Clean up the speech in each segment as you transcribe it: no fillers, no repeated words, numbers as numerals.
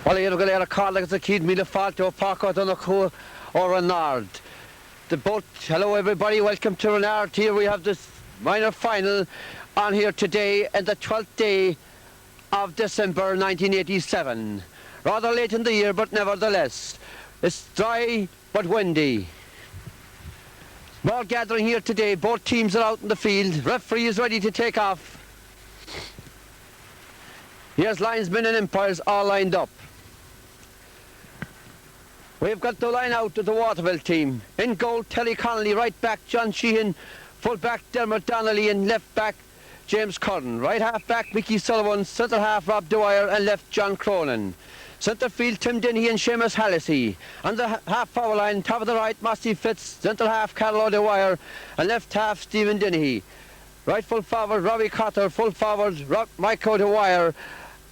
Well, you're going to call like the kid me the fault to Paco Donaco or Renard. The boat, hello everybody, welcome to Renard. Here we have this minor final on here today and the 12th day of December 1987. Rather late in the year, but nevertheless. It's dry but windy. Small gathering here today, both teams are out in the field. Referee is ready to take off. Here's linesmen and umpires all lined up. We've got the line out of the Waterville team. In goal, Terry Connolly, right back, John Sheehan, full back, Dermot Donnelly, and left back, James Curran. Right half back, Mickey Sullivan, centre half, Rob Dwyer, and left, John Cronin. Centre field, Tim Denny and Seamus Hallisey. On the half forward line, top of the right, Mossy Fitz, centre half, Carol O'Dwyer, and left half, Stephen Dennehy. Right full forward, Robbie Cotter, full forward, Mike O'Dwyer,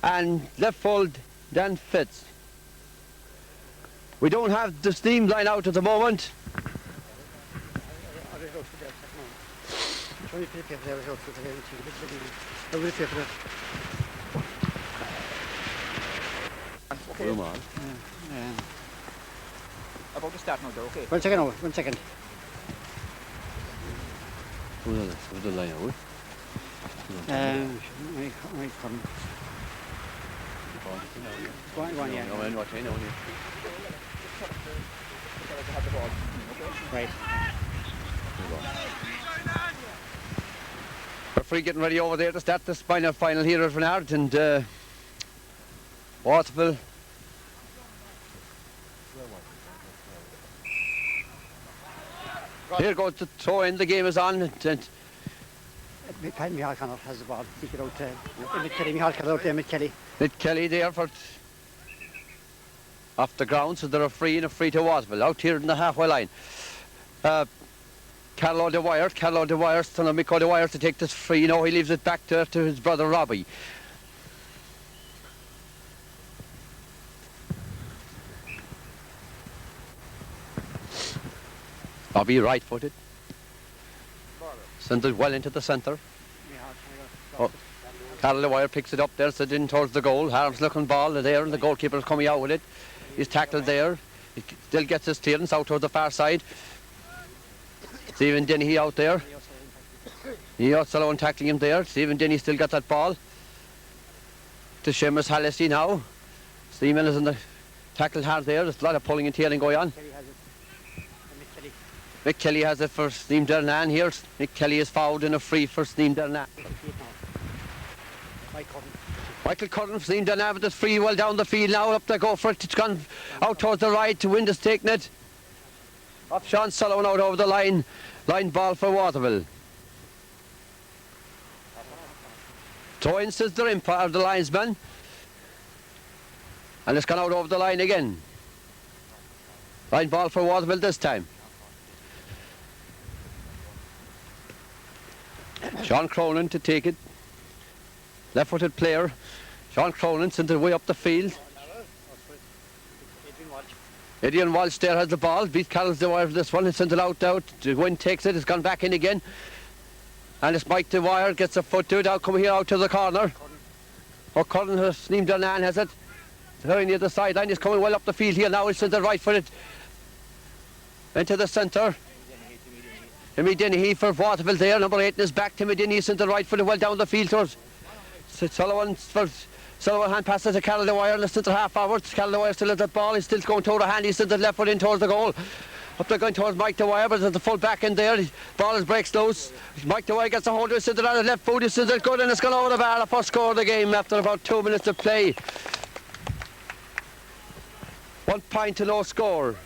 and left full, Dan Fitz. We don't have the Sneem line out at the moment. Okay. About to start now, though, okay? 1 second, 1 second. Who's the line out? Go on, yeah. Right. Referee getting ready over there to start this final here at Renard and Waterville. Here goes the throw in, the game is on. Michael Connor has the ball. Take it out to Emmett Kelly. Michael Connor out to Emmett Kelly. Emmett Kelly there for off the ground, so they're a free to Waterville. Out here in the halfway line. Carol O'Dwyer, son of Mick O'Dwyer to take this free. No, he leaves it back to his brother Robbie. Robbie right-footed. Sends it well into the centre. Oh, Carol O'Dwyer picks it up there, sends it in towards the goal. Harm's looking ball there, and the goalkeeper's coming out with it. He's tackled there. He still gets his clearance out towards the far side. Stephen Dennehy out there. Sullivan tackling him there. Stephen Dennehy still got that ball. To Seamus Hallisey now. Stephen is in the tackle hard there. There's a lot of pulling and tearing going on. Mick Kelly has it for Sneem Derrynane here. Mick Kelly is fouled in a free for Sneem Derrynane. Michael Curran for Sneem Derrynane with this free well down the field now. Up they go for it. It's gone out towards the right. The wind is taking it. Up Sean Sullivan out over the line. Line ball for Waterville. Throw-in says the umpire, the linesman. And it's gone out over the line again. Line ball for Waterville this time. Sean Cronin to take it. Left-footed player. Sean Cronin sent it way up the field. Adrian Walsh there has the ball. Beat Carroll's Dwyer for this one. He sent it out. The wind takes it. It's gone back in again. And it's Mike Dwyer gets a foot to it. Out come here out to the corner. Curran has Sneem Derrynane has it. Very near the sideline. He's coming well up the field here now. He's sent it right footed into the centre. Timmy Dennehy for Waterville there. Number 8 in his back. Timmy Dennehy sent it right footed well down the field towards Sullivan for Sullivan hand passes to Carol Dwyer in the centre half forward. Carol Dwyer still at the ball. He's still going toward the hand. He sent the left foot in towards the goal. Up there going towards Mike Dwyer, but there's the full back in there. The ball is breaks loose. Mike Dwyer gets a hold of it. Sends it on the left foot. He sends it good and it's gone over the bar. The first score of the game after about 2 minutes of play. 1 point to no score.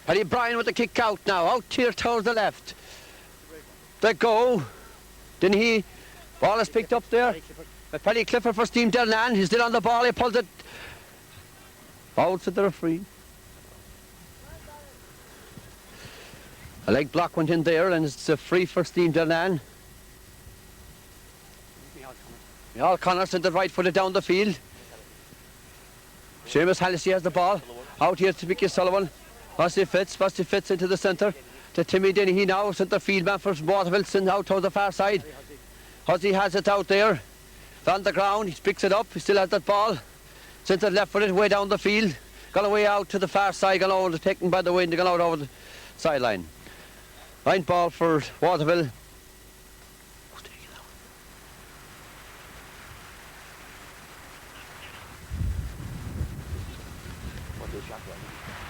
Paddy Bryan with the kick out now, out here towards the left. They go. Didn't he? Ball is picked up there. Paddy Clifford for Sneem Derrynane. He's still on the ball. He pulled it out to the referee. A leg block went in there and it's a free for Sneem Derrynane. Michael Connor sent it right footed down the field. Seamus Hallisey has the ball. Out here to Mickey Sullivan. Massey fits into the centre. To Timmy Dennehy now, centre field man for Waterville, sent out to the far side. Huzzy has it out there. On the ground, he picks it up, he still has that ball. Centre left footed, way down the field. Gone away out to the far side, gone over, taken by the wind, gone out over the sideline. Line ball for Waterville.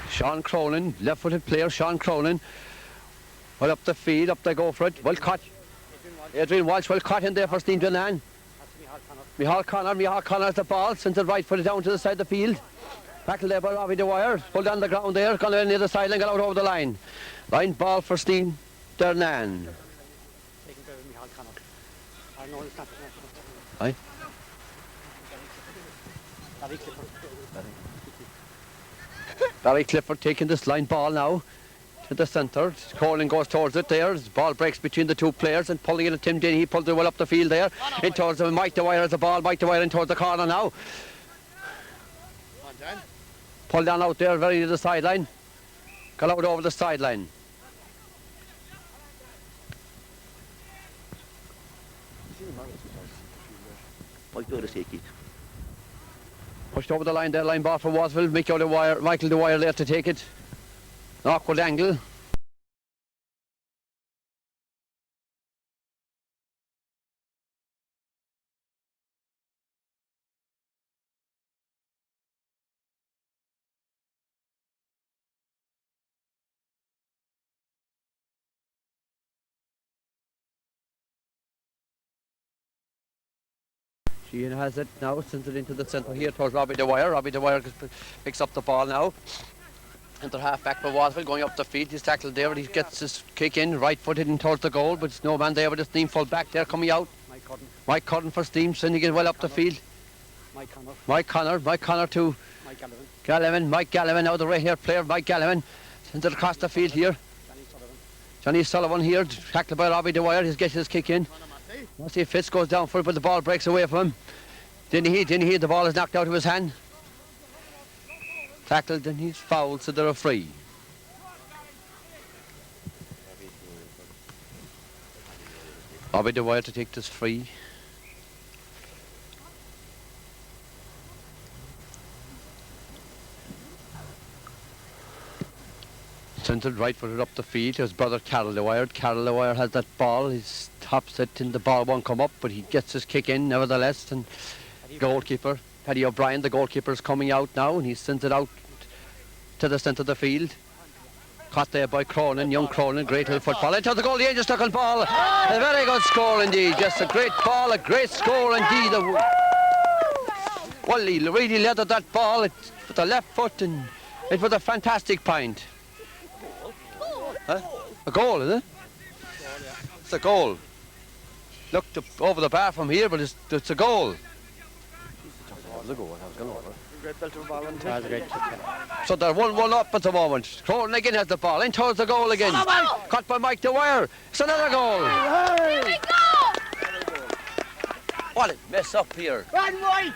Sean Cronin, left-footed player, Sean Cronin. Well up the field, up they go for it. Well caught. Adrian Walsh, well caught in there for Sneem Derrynane. Micheál Conor has the ball, sends it right footed down to the side of the field. Tackled there by Robbie Dwyer, pulled on the ground there, gone near the sideline, got out over the line. Line ball for Sneem Derrynane. Taken by Micheál Conor. I know it's not international. Aye. Barry Clifford taking this line ball now to the centre. Corlin goes towards it there. The ball breaks between the two players and pulling it at Tim Dennehy. He pulled it well up the field there. In towards Mike Dwyer has the ball. Mike Dwyer in towards the corner now. Pulled down out there very near the sideline. Got out over the sideline. Pushed over the line there, line ball for Waterville. Michael Dwyer there to take it. An awkward angle. Sheehan has it now, sends it into the centre here towards Robbie Dwyer. Robbie Dwyer picks up the ball now. Enter half back for Waterville, going up the field. He's tackled there, but he gets his kick in, right footed in towards the goal, but it's no man there with the Sneem full back there coming out. Mike Cudden for Sneem, sending it well up the field. Mike Connor to Gallivan. Mike Gallivan, now the right here player, Mike Gallivan. Sends it across the field here. Johnny Sullivan here, tackled by Robbie Dwyer. He's getting his kick in. Massey Fitz goes down for it, but the ball breaks away from him. Dennehy, the ball is knocked out of his hand. Tackled and he's fouled, so they're free. Robbie Dwyer to take this free. Sent it right footed up the field to his brother Carol Dwyer. Carol Dwyer has that ball, he stops it and the ball won't come up, but he gets his kick in nevertheless. And goalkeeper, Paddy O'Brien, the goalkeeper, is coming out now and he sends it out to the centre of the field. Caught there by Cronin, young Cronin, great little football. Into the goal, the Angels stuck on ball. A very good score indeed, just a great ball, a great score indeed. Well, he really leathered that ball with the left foot and it was a fantastic point. Huh? A goal, is it? It's a goal. Looked over the bar from here, but it's a goal. So they're 1-1 up at the moment. Cronin again has the ball, in towards the goal again. Caught by Mike Dwyer. It's another goal. What a mess up here. Run right!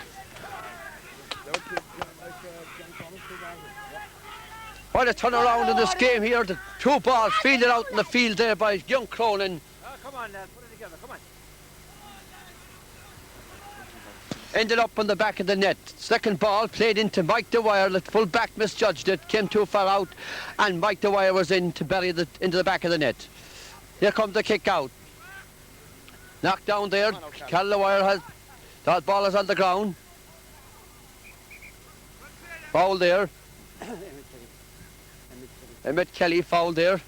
What a turn around in this game here. The two balls fielded out in the field there by young Cronin. Come on, lad. Put it together. Come on. Ended up on the back of the net. Second ball played into Mike Dwyer. The full back misjudged it, came too far out, and Mike Dwyer was in to bury it into the back of the net. Here comes the kick out. Knocked down there. Carol Dwyer has that ball is on the ground. Foul there. Emmett Kelly foul there.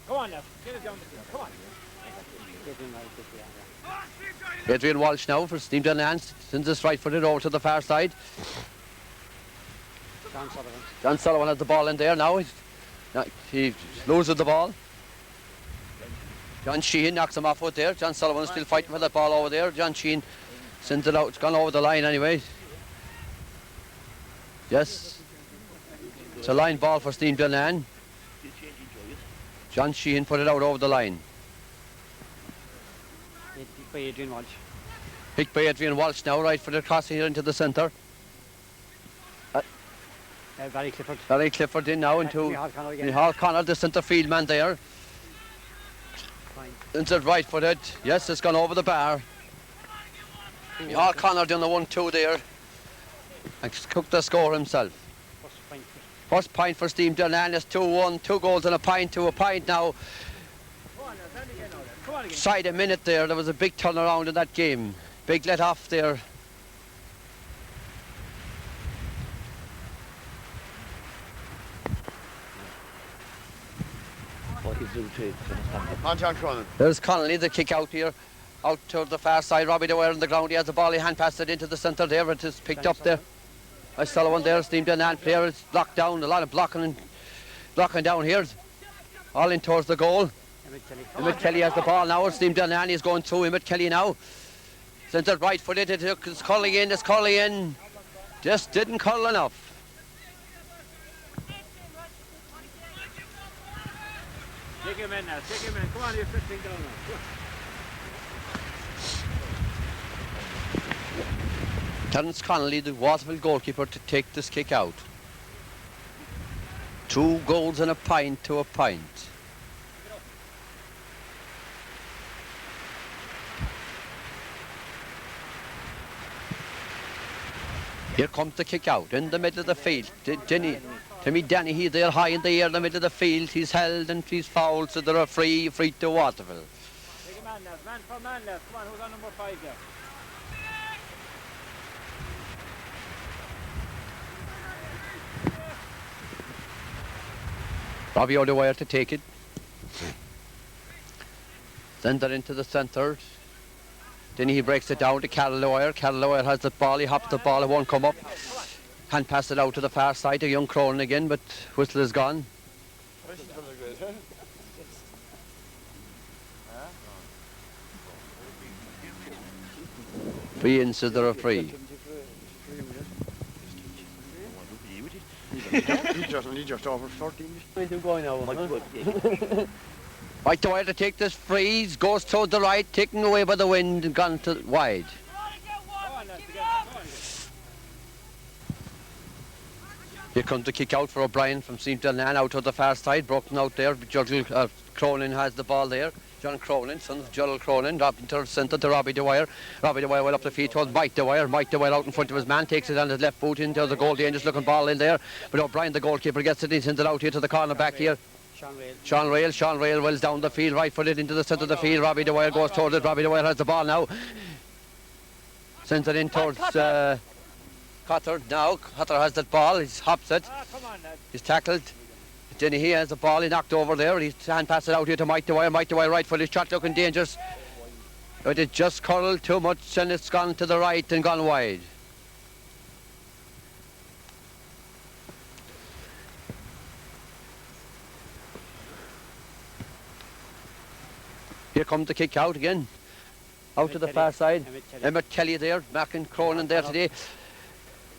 Come on, lad. Get it down the field. Come on. Adrian Walsh now for Sneem Derrynane, sends this right footed over to the far side. John Sullivan has the ball in there now. He loses the ball. John Sheehan knocks him off out there. John Sullivan is still fighting for that ball over there. John Sheehan sends it out. It's gone over the line anyway. Yes. It's a line ball for Sneem Derrynane. John Sheehan put it out over the line. By Adrian Walsh. Picked by Adrian Walsh now, right for the cross here into the centre. Barry Clifford. Barry Clifford in now into Micheál Conor again. Micheál Conor, the centre field man there. Fine. Into right footed. Yes, it's gone over the bar. Micheál Conor doing the 1-2 there. And cooked the score himself. First point for Sneem Derrynane is 2-1. 2 goals and a pint to a pint now. Come on, lads. Hand again now, lads. Come on again. Side a minute there. There was a big turnaround in that game. Big let off there. On John Cronin. There's Connolly, the kick out here. Out to the far side. Robbie Dwyer on the ground. He has the ball. He hand passed it into the centre there. It is picked up there. I saw one there. Sneem Derrynane player is blocked down. A lot of blocking down here. All in towards the goal. Emmett Kelly has the ball now. Sneem Derrynane is going through Emmett Kelly now. Centre right footed. It's curling in. It's curling in. Just didn't curl enough. Take him in now. Take him in. Come on, you're 15 down now. Terence Connolly, the Waterville goalkeeper, to take this kick out. 2 goals and a pint to a pint. Here comes the kick out in the middle of the field. Timmy Denny there high in the air in the middle of the field. He's held and he's fouled, so they're free to Waterville. Take a man, lads. Man for man, lads. Come on, who's on number 5 there? Robbie O'Dwyer to take it. Send it into the centre. Then he breaks it down to Carol Dwyer. Carol Dwyer has the ball. He hops the ball. It won't come up. Can't pass it out to the far side to young Cronin again, but whistle is gone. Free in, so they're a free. He just over 14. Right Dwyer to take this freeze, goes toward the right, taken away by the wind and gone to wide. Here comes the kick out for O'Brien from Sneem Derrynane out to the far side, broken out there. Cronin has the ball there. John Cronin, son of Gerald Cronin, dropped into the centre to Robbie Dwyer. Robbie Dwyer well up the field towards Mike Dwyer. Mike Dwyer out in front of his man, takes it on his left foot into the goal, dangerous looking ball in there. But O'Brien, the goalkeeper, gets it, he sends it out here to the corner back here. Sean Rail wells down the field, right footed into the centre of the field. Robbie Dwyer goes towards it. Robbie Dwyer has the ball now. Sends it in towards Cotter now. Cotter has that ball, he hops it. He's tackled. Then he has the ball, he knocked over there. He's hand pass it out here to Mike Dwyer. Mike Dwyer right footed shot looking dangerous. But it just curled too much and it's gone to the right and gone wide. Here comes the kick out again. Out to the far side. Emmett Kelly there, marking Cronin there today.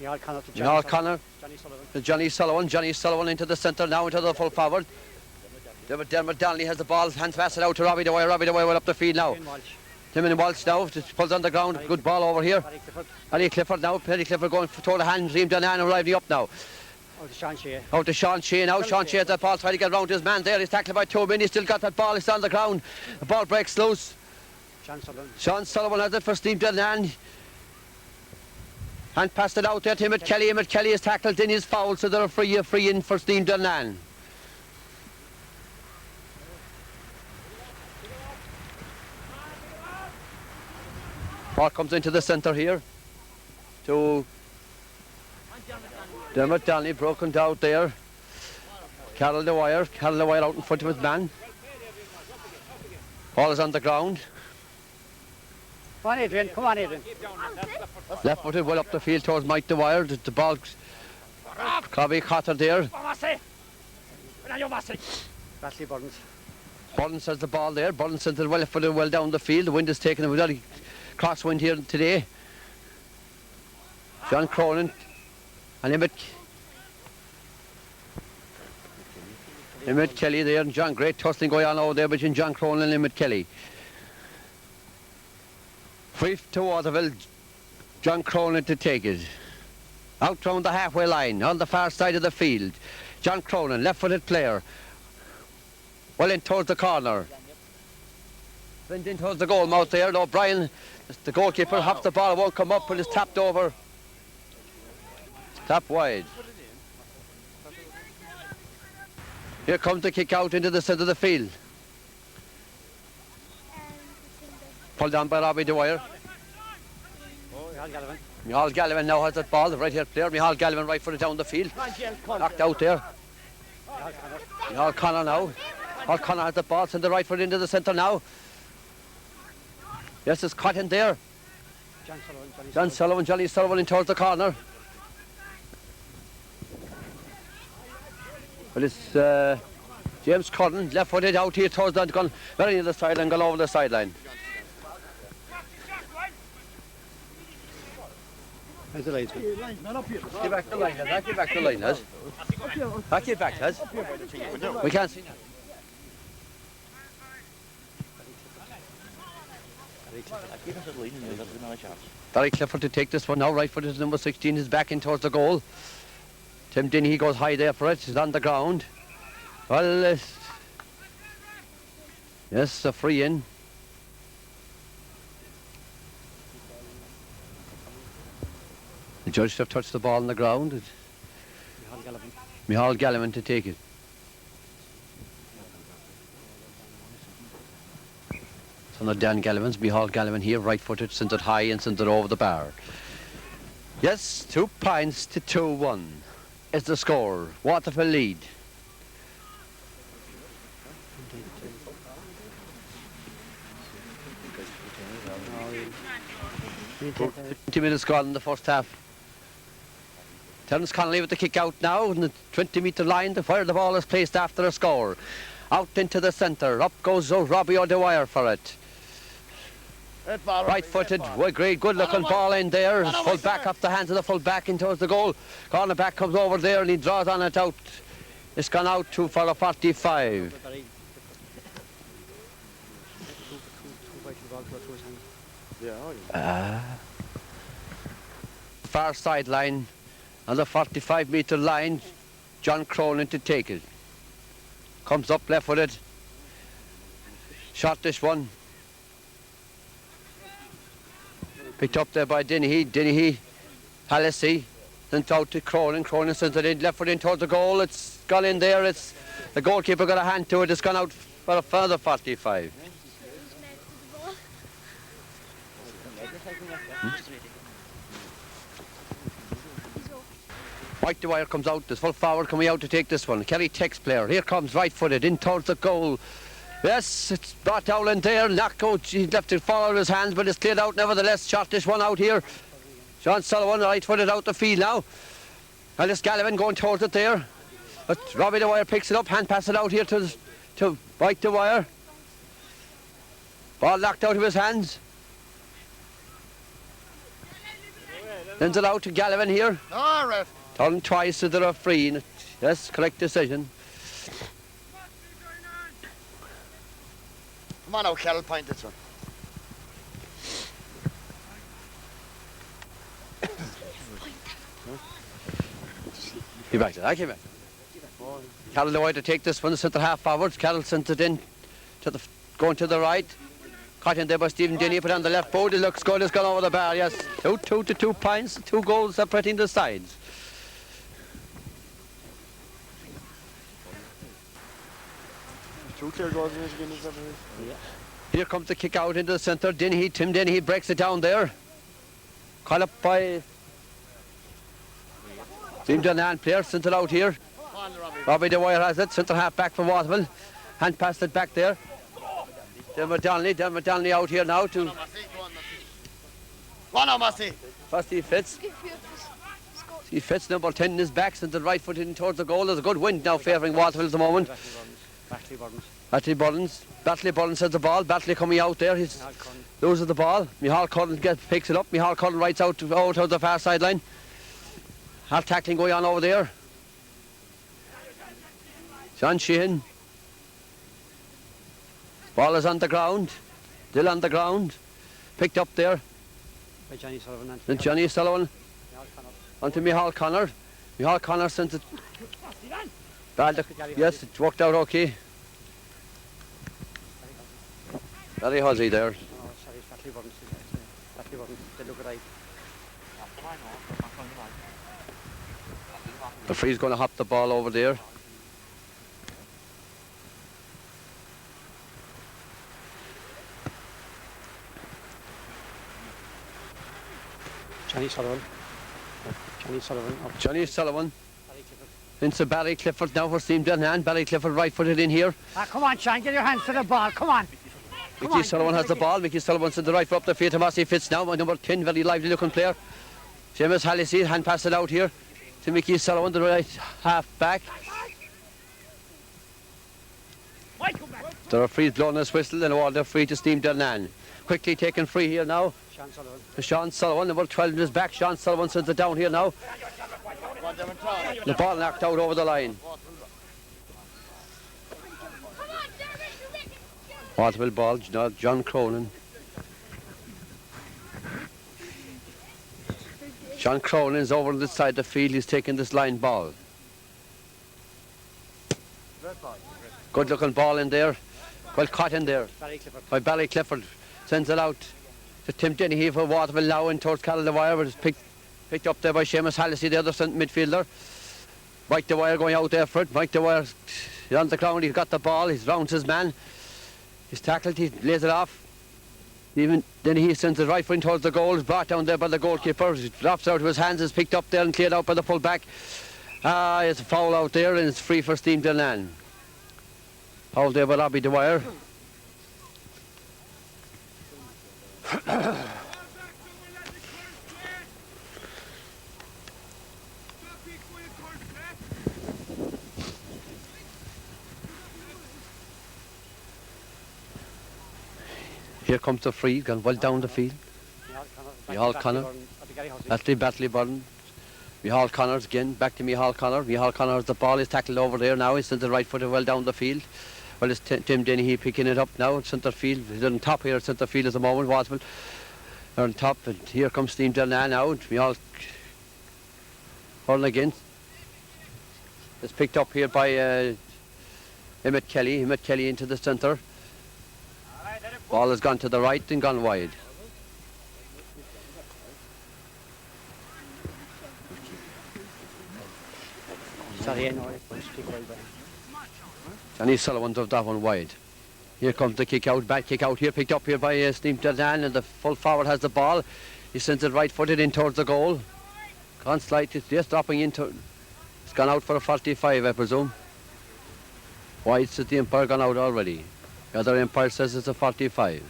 Micheál Conor to Johnny Sullivan. Johnny Sullivan into the centre now, into the full forward. Dermot Donnelly has the ball, hands pass it out to Robbie Dwyer. Robbie Dwyer well up the field now. Timothy Walsh now, just pulls on the ground, good ball over here. Paddy Clifford now, Paddy Clifford going toward the hand, Sneem Derrynane arriving up now. Out to Sean Shea now. Sean Shea has that ball, trying to get round his man there. He's tackled by 2 men. He's still got that ball. He's on the ground. The ball breaks loose. Sean Sullivan has it for Sneem Derrynane. And passed it out there to Emmett Kelly. Emmett Kelly is tackled in his foul, so they're free in for Sneem Derrynane. Ball comes into the centre here to Dermot Donnelly, broken down there. Carol Dwyer out in front of his man. Ball is on the ground. Come on, Adrian. Come on, Adrian. Left footed well up the field towards Mike Dwyer. The ball, Cobby Cotter there. Burns has the ball there. Burns sent it well footed well down the field. The wind is taking a very crosswind here today. John Cronin and Emmett Kelly there, and John, great tussling going on over there between John Cronin and Emmett Kelly. Free to Waterville, John Cronin to take it. Out round the halfway line, on the far side of the field. John Cronin, left-footed player. Well in towards the corner. Went in towards the goal mouth there. No, Brian, the goalkeeper, hops the ball, won't come up, but it's tapped over. Tap wide. Here comes the kick out into the centre of the field. Pulled down by Robbie Dwyer. Micheál Gallivan now has that ball, the right here player. Micheál Gallivan right footed down the field. Knocked out there. Micheál Connor now. Micheál Connor has the ball, send the right foot into the centre now. Yes, it's caught in there. Johnny Sullivan in towards the corner. Well, it's James Curran, left-footed out here towards that, gone very near the sideline, gone over the sideline. Where's the linesman? Get back the line, lads. Get back the line, lads. Back it back, lads. We can't see now. Barry Clifford to take this one now. Right footed number 16 is back in towards the goal. Tim Dennehy goes high there for it. He's on the ground. Well, yes, a free in. The judge have touched the ball on the ground. Micheál Gallivan to take it. Son of Dan Gallivan's Micheál Gallivan here, right-footed, sent it high and sent it over the bar. Yes, 2 points to 2-1 is the score. Waterville lead. Oh, 20 minutes gone in the first half. Terence Connolly with the kick out now on the 20-metre line. The fire the ball is placed after a score. Out into the centre. Up goes Robbie O'Dwyer for it. Right-footed, great, good-looking ball in there. Full back off the hands of the full back in towards the goal. Corner back comes over there and he draws on it out. It's gone out to for a 45. Far sideline on the 45-metre line. John Cronin to take it. Comes up left-footed. Shot this one. Picked up there by Dennehy, Hallisey, sent out to Cronin. Cronin sends it in, left foot in towards the goal. It's gone in there. It's the goalkeeper got a hand to it. It's gone out for a further 45. White Dwyer comes out. This full forward coming out to take this one. Kerry Tex player. Here comes right-footed in towards the goal. Yes, it's brought down in there. Knock out. He left it fall out of his hands, but it's cleared out nevertheless. Shot this one out here. John Sullivan right-footed out the field now. And this Gallivan going towards it there. But Robbie Dwyer picks it up. Hand pass it out here to White Dwyer. Ball knocked out of his hands. Sends it out to Gallivan here. All right. Turned twice to the referee. Yes, correct decision. Come on now, Carol, point this one. Be back to that, keep it. Carol Lloyd to take this one, centre half forwards. Carol sent it in, going to the right. Caught in there by Stephen Denny, put on the left board. It looks good, it's gone over the bar, yes. 2 to 2 points, 2 goals separating the sides. Here comes the kick out into the centre. Tim Dennehy breaks it down there. Caught up by Derrynane player, sent it out here. Robbie Dwyer has it, centre half back for Waterville. Hand passed it back there. Dermot Donnelly out here now to... First he fits. He fits, number 10 in his back, sent it right foot in towards the goal. There's a good wind now favouring Waterville at the moment. Batley Bullins has the ball. Batley coming out there. He's loses the ball. Micheál Curran picks it up. Micheál Curran rights out to the far sideline. Half tackling going on over there. John Sheehan. Ball is on the ground. Still on the ground. Picked up there. By Johnny Sullivan. Then Johnny Sullivan. onto Micheál Connor. Micheál Connor sent it. Yes, it worked out okay. Very huzzy there. Oh, sorry, Fatty wasn't. Fatty wasn't. They look right. The free's going to hop the ball over there. Johnny Sullivan. Johnny Sullivan. Barry Clifford. Into Barry Clifford now for Sneem Derrynane. Barry Clifford right footed in here. Come on, Sean, get your hands to the ball. Come on. Mickey Sullivan has the ball. Mickey Sullivan sends the right foot up the field to Massey Fitz now. Number 10, very lively looking player. Seamus Hallissey, hand pass it out here to Mickey Sullivan, the right half back. The referee's blowing his whistle and awarded free to Sneem Derrynane. Quickly taken free here now. Sean Sullivan. Sean Sullivan, number 12 in his back. Sean Sullivan sends it down here now. The ball knocked out over the line. Waterville ball, John Cronin. John Cronin is over on this side of the field. He's taking this line ball. Good looking ball in there. Well caught in there Barry Clifford. by Barry Clifford. Sends it out to Tim Dennehy for Waterville now in towards Carroll the Wire, but it's picked up there by Seamus Hallissey, the other centre midfielder. Mike the Wire going out there for it. Mike the Wire is on the ground. He's got the ball. He's rounds his man. He's tackled. He lays it off. Even then he sends it right in towards the goal. It's brought down there by the goalkeeper. It drops out of his hands. It's picked up there and cleared out by the full back. It's a foul out there and it's free for Sneem Derrynane. Foul there by Robbie Dwyer. Here comes the free, gone well down the field. Micheál Connor. That's the Batley Burden. Micheál Connor's again, back to Micheál Connor. Micheál Connor has the ball, he's tackled over there now. He sends the right footed well down the field. Well, it's Tim Dennehy picking it up now at centre field. He's on top here at centre field at the moment, Waterville. They're on top, and here comes Sneem Derrynane out. Micheál hurling again. It's picked up here by Emmett Kelly. Emmett Kelly into the centre. Ball has gone to the right and gone wide. Sorry, I know it was too wide. Johnny Sullivan drove that one wide. Here comes the kick out, bad kick out here, picked up here by Sneem Derrynane, and the full forward has the ball. He sends it right footed in towards the goal. Gone slightly, just dropping into. It's gone out for a 45, I presume. Wide says the umpire gone out already. The other umpire says it's a 45.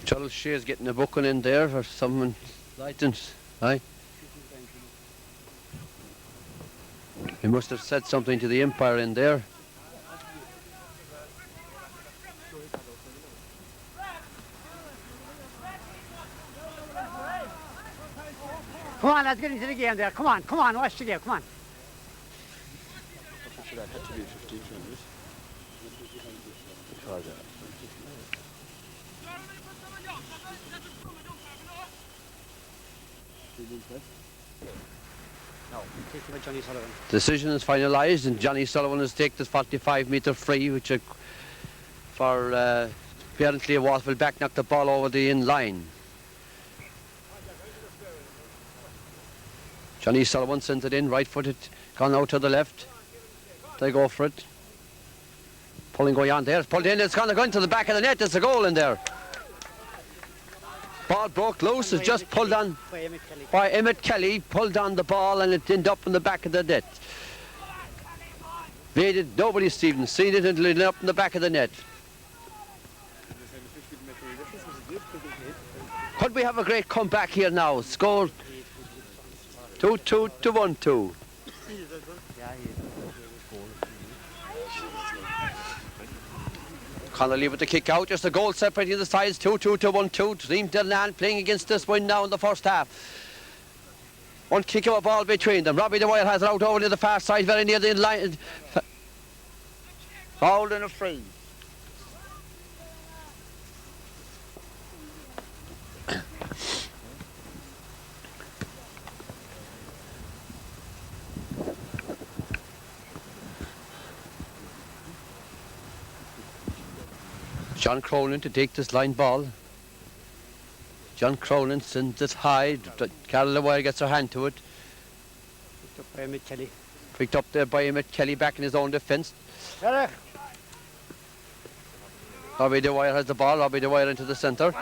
Charles Shea's getting a booking in there for someone license, aye? He must have said something to the umpire in there. Come on, let's get into the game there. Come on, watch the game, come on. Should have had to be 15 minutes. No, taken by Johnny Sullivan. Decision is finalised and Johnny Sullivan has taken this 45-metre free, which for apparently a Waterville back knocked the ball over the in line. Johnny Sullivan sends it in, right-footed, gone out to the left. They go for it. Pulling going on there, it's pulled in, it's gone to the back of the net, there's a goal in there. Ball broke loose, it's just pulled on by Emmett Kelly, pulled on the ball and it ended up in the back of the net. Nobody, Stephen, seen it until it ended up in the back of the net. Could we have a great comeback here now? Score 2-2 to 1-2. Connolly with the kick out, just a goal separating the sides, 2-2 to 1-2. Sneem Derrynane playing against this wind now in the first half. One kick of a ball between them. Robbie the Wire has it out over to the far side, very near the line. Fouled and a free. John Cronin to take this line ball. John Cronin sends it high. Carol the Wire gets her hand to it. Picked up by Emmett Kelly. Picked up there by Emmett Kelly back in his own defence. Kerry. Robbie the Wire has the ball. Robbie the Wire into the centre.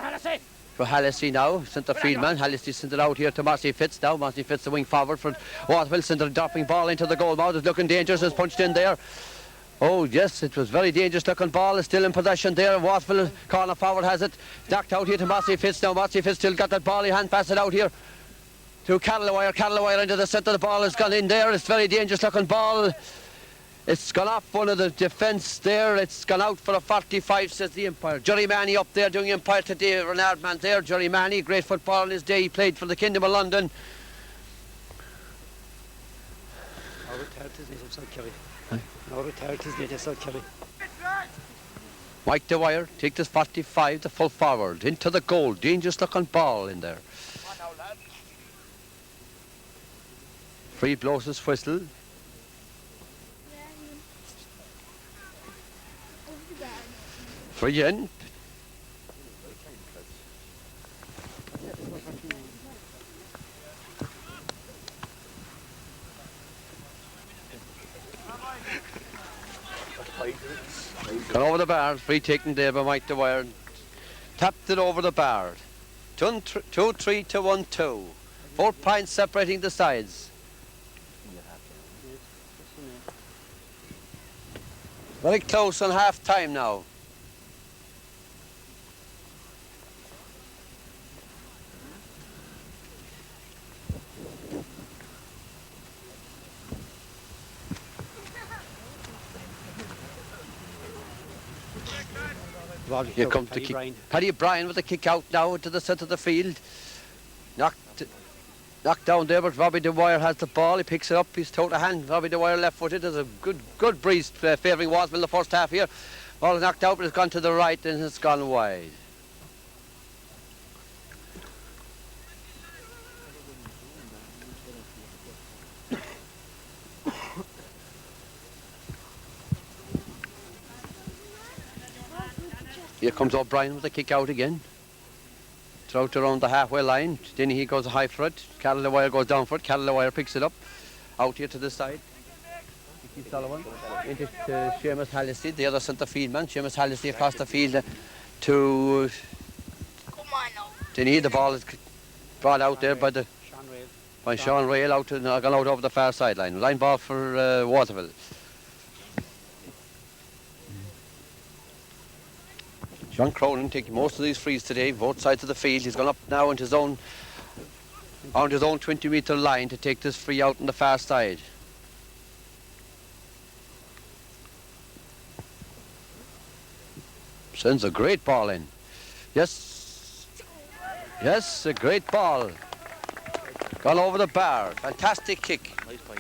For Hallisey now, centre field man. Hallisey sent it out here to Marcy Fitz now. Marcy Fitz the wing forward for Waterville. Sent a dropping ball into the goal mouth. It's looking dangerous. It's punched in there. Oh yes, it was very dangerous looking ball. It's still in possession there. Waterville corner forward has it. Knocked out here to Marcy Fitz now. Marcy Fitz still got that ball. He hand pass it out here to Carol the Wire. Carol the Wire into the centre. The ball has gone in there. It's very dangerous looking ball. It's gone off one of the defence there. It's gone out for a 45, says the umpire. Derrynane up there doing umpire today. Renard man there. Derrynane, great football in his day. He played for the Kingdom of London. Now retired his native son Kerry. Now retired his native son Kerry. Mike the Wire, take this 45, the full forward, into the goal. Dangerous looking ball in there. Free blows his whistle. Free in. Gone over the bar, free taken there by Mike the Wire. Tapped it over the bar. 2-3 to 1-2. 4 points separating the sides. Very close on half time now. Here comes the kick. Paddy Bryan with the kick out now to the centre of the field. Knocked down there, but Robbie the Wire has the ball. He picks it up. He's out of hand. Robbie the Wire left-footed. There's a good breeze favouring Waterville in the first half here. Ball is knocked out, but it's gone to the right and it's gone wide. Here comes O'Brien with the kick out again. Throw it around the halfway line. Then he goes high for it. Carol the Wire goes down for it. Carol the Wire picks it up. Out here to the side. Nicky Sullivan. Into Seamus Hallisey, the other centre field man. Seamus Hallisey across the field to Denny. The ball is brought out there by Sean Rail out and gone out over the far sideline. Line ball for Waterville. John Cronin taking most of these frees today, both sides of the field. He's gone up now into his own 20-metre line to take this free out on the far side. Sends a great ball in. Yes, a great ball. Gone over the bar. Fantastic kick. Nice point.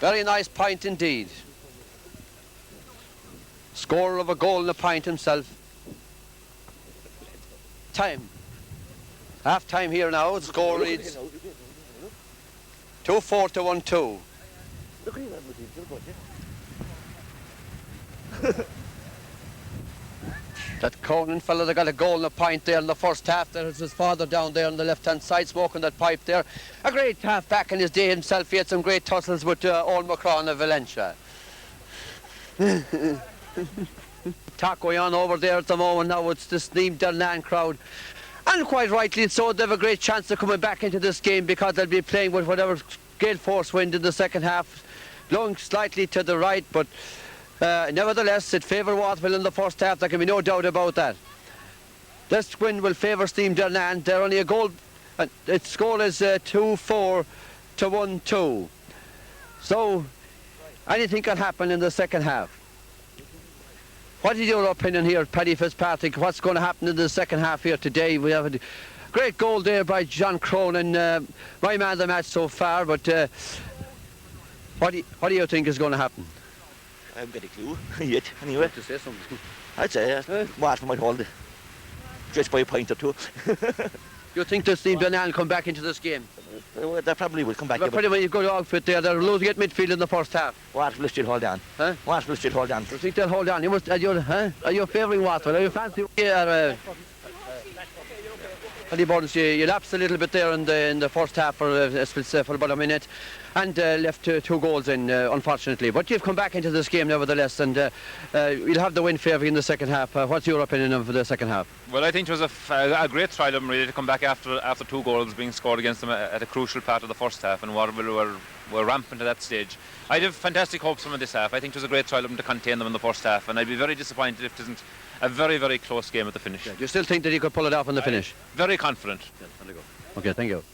Very nice point indeed. Scorer of a goal and a point himself. Time. Half time here now. The score reads 2-4 to 1-2. That Cronin fella that got a goal and a point there in the first half. There's his father down there on the left-hand side smoking that pipe there. A great half back in his day himself. He had some great tussles with Old Macron of Valencia. Talk going on over there at the moment now. It's the Sneem Derrynane crowd. And quite rightly so, they have a great chance of coming back into this game because they'll be playing with whatever gale force wind in the second half, blowing slightly to the right, but nevertheless it favoured Waterville in the first half. There can be no doubt about that. This wind will favour Sneem Derrynane. They're only a goal. Its score is 2-4 to 1-2. So anything can happen in the second half. What is your opinion here, Paddy Fitzpatrick? What's going to happen in the second half here today? We have a great goal there by John Cronin, my man of the match so far, but what do you think is going to happen? I haven't got a clue yet, anyway. To say something. I'd say Waterville might hold it just by a point or two. You think the Sneem Derrynane come back into this game? They probably will come back. But pretty much you've got your outfit there. They're losing at midfield in the first half. Waterville still hold on. Huh? Waterville still hold on. You think they'll hold on? You must. Are you favouring Waterville? Are you fancy? Paddy Burns, you lapsed a little bit there in the first half for about a minute, and left two goals in, unfortunately. But you've come back into this game nevertheless, and you'll have the win favouring in the second half. What's your opinion of the second half? Well, I think it was a great try of them really to come back after 2 goals being scored against them at a crucial part of the first half, and Waterville were rampant at that stage. I'd have fantastic hopes from this half. I think it was a great try of them to contain them in the first half, and I'd be very disappointed if it isn't a very, very close game at the finish. Yeah, do you still think that you could pull it off in the finish? Very confident. Yeah, okay, thank you.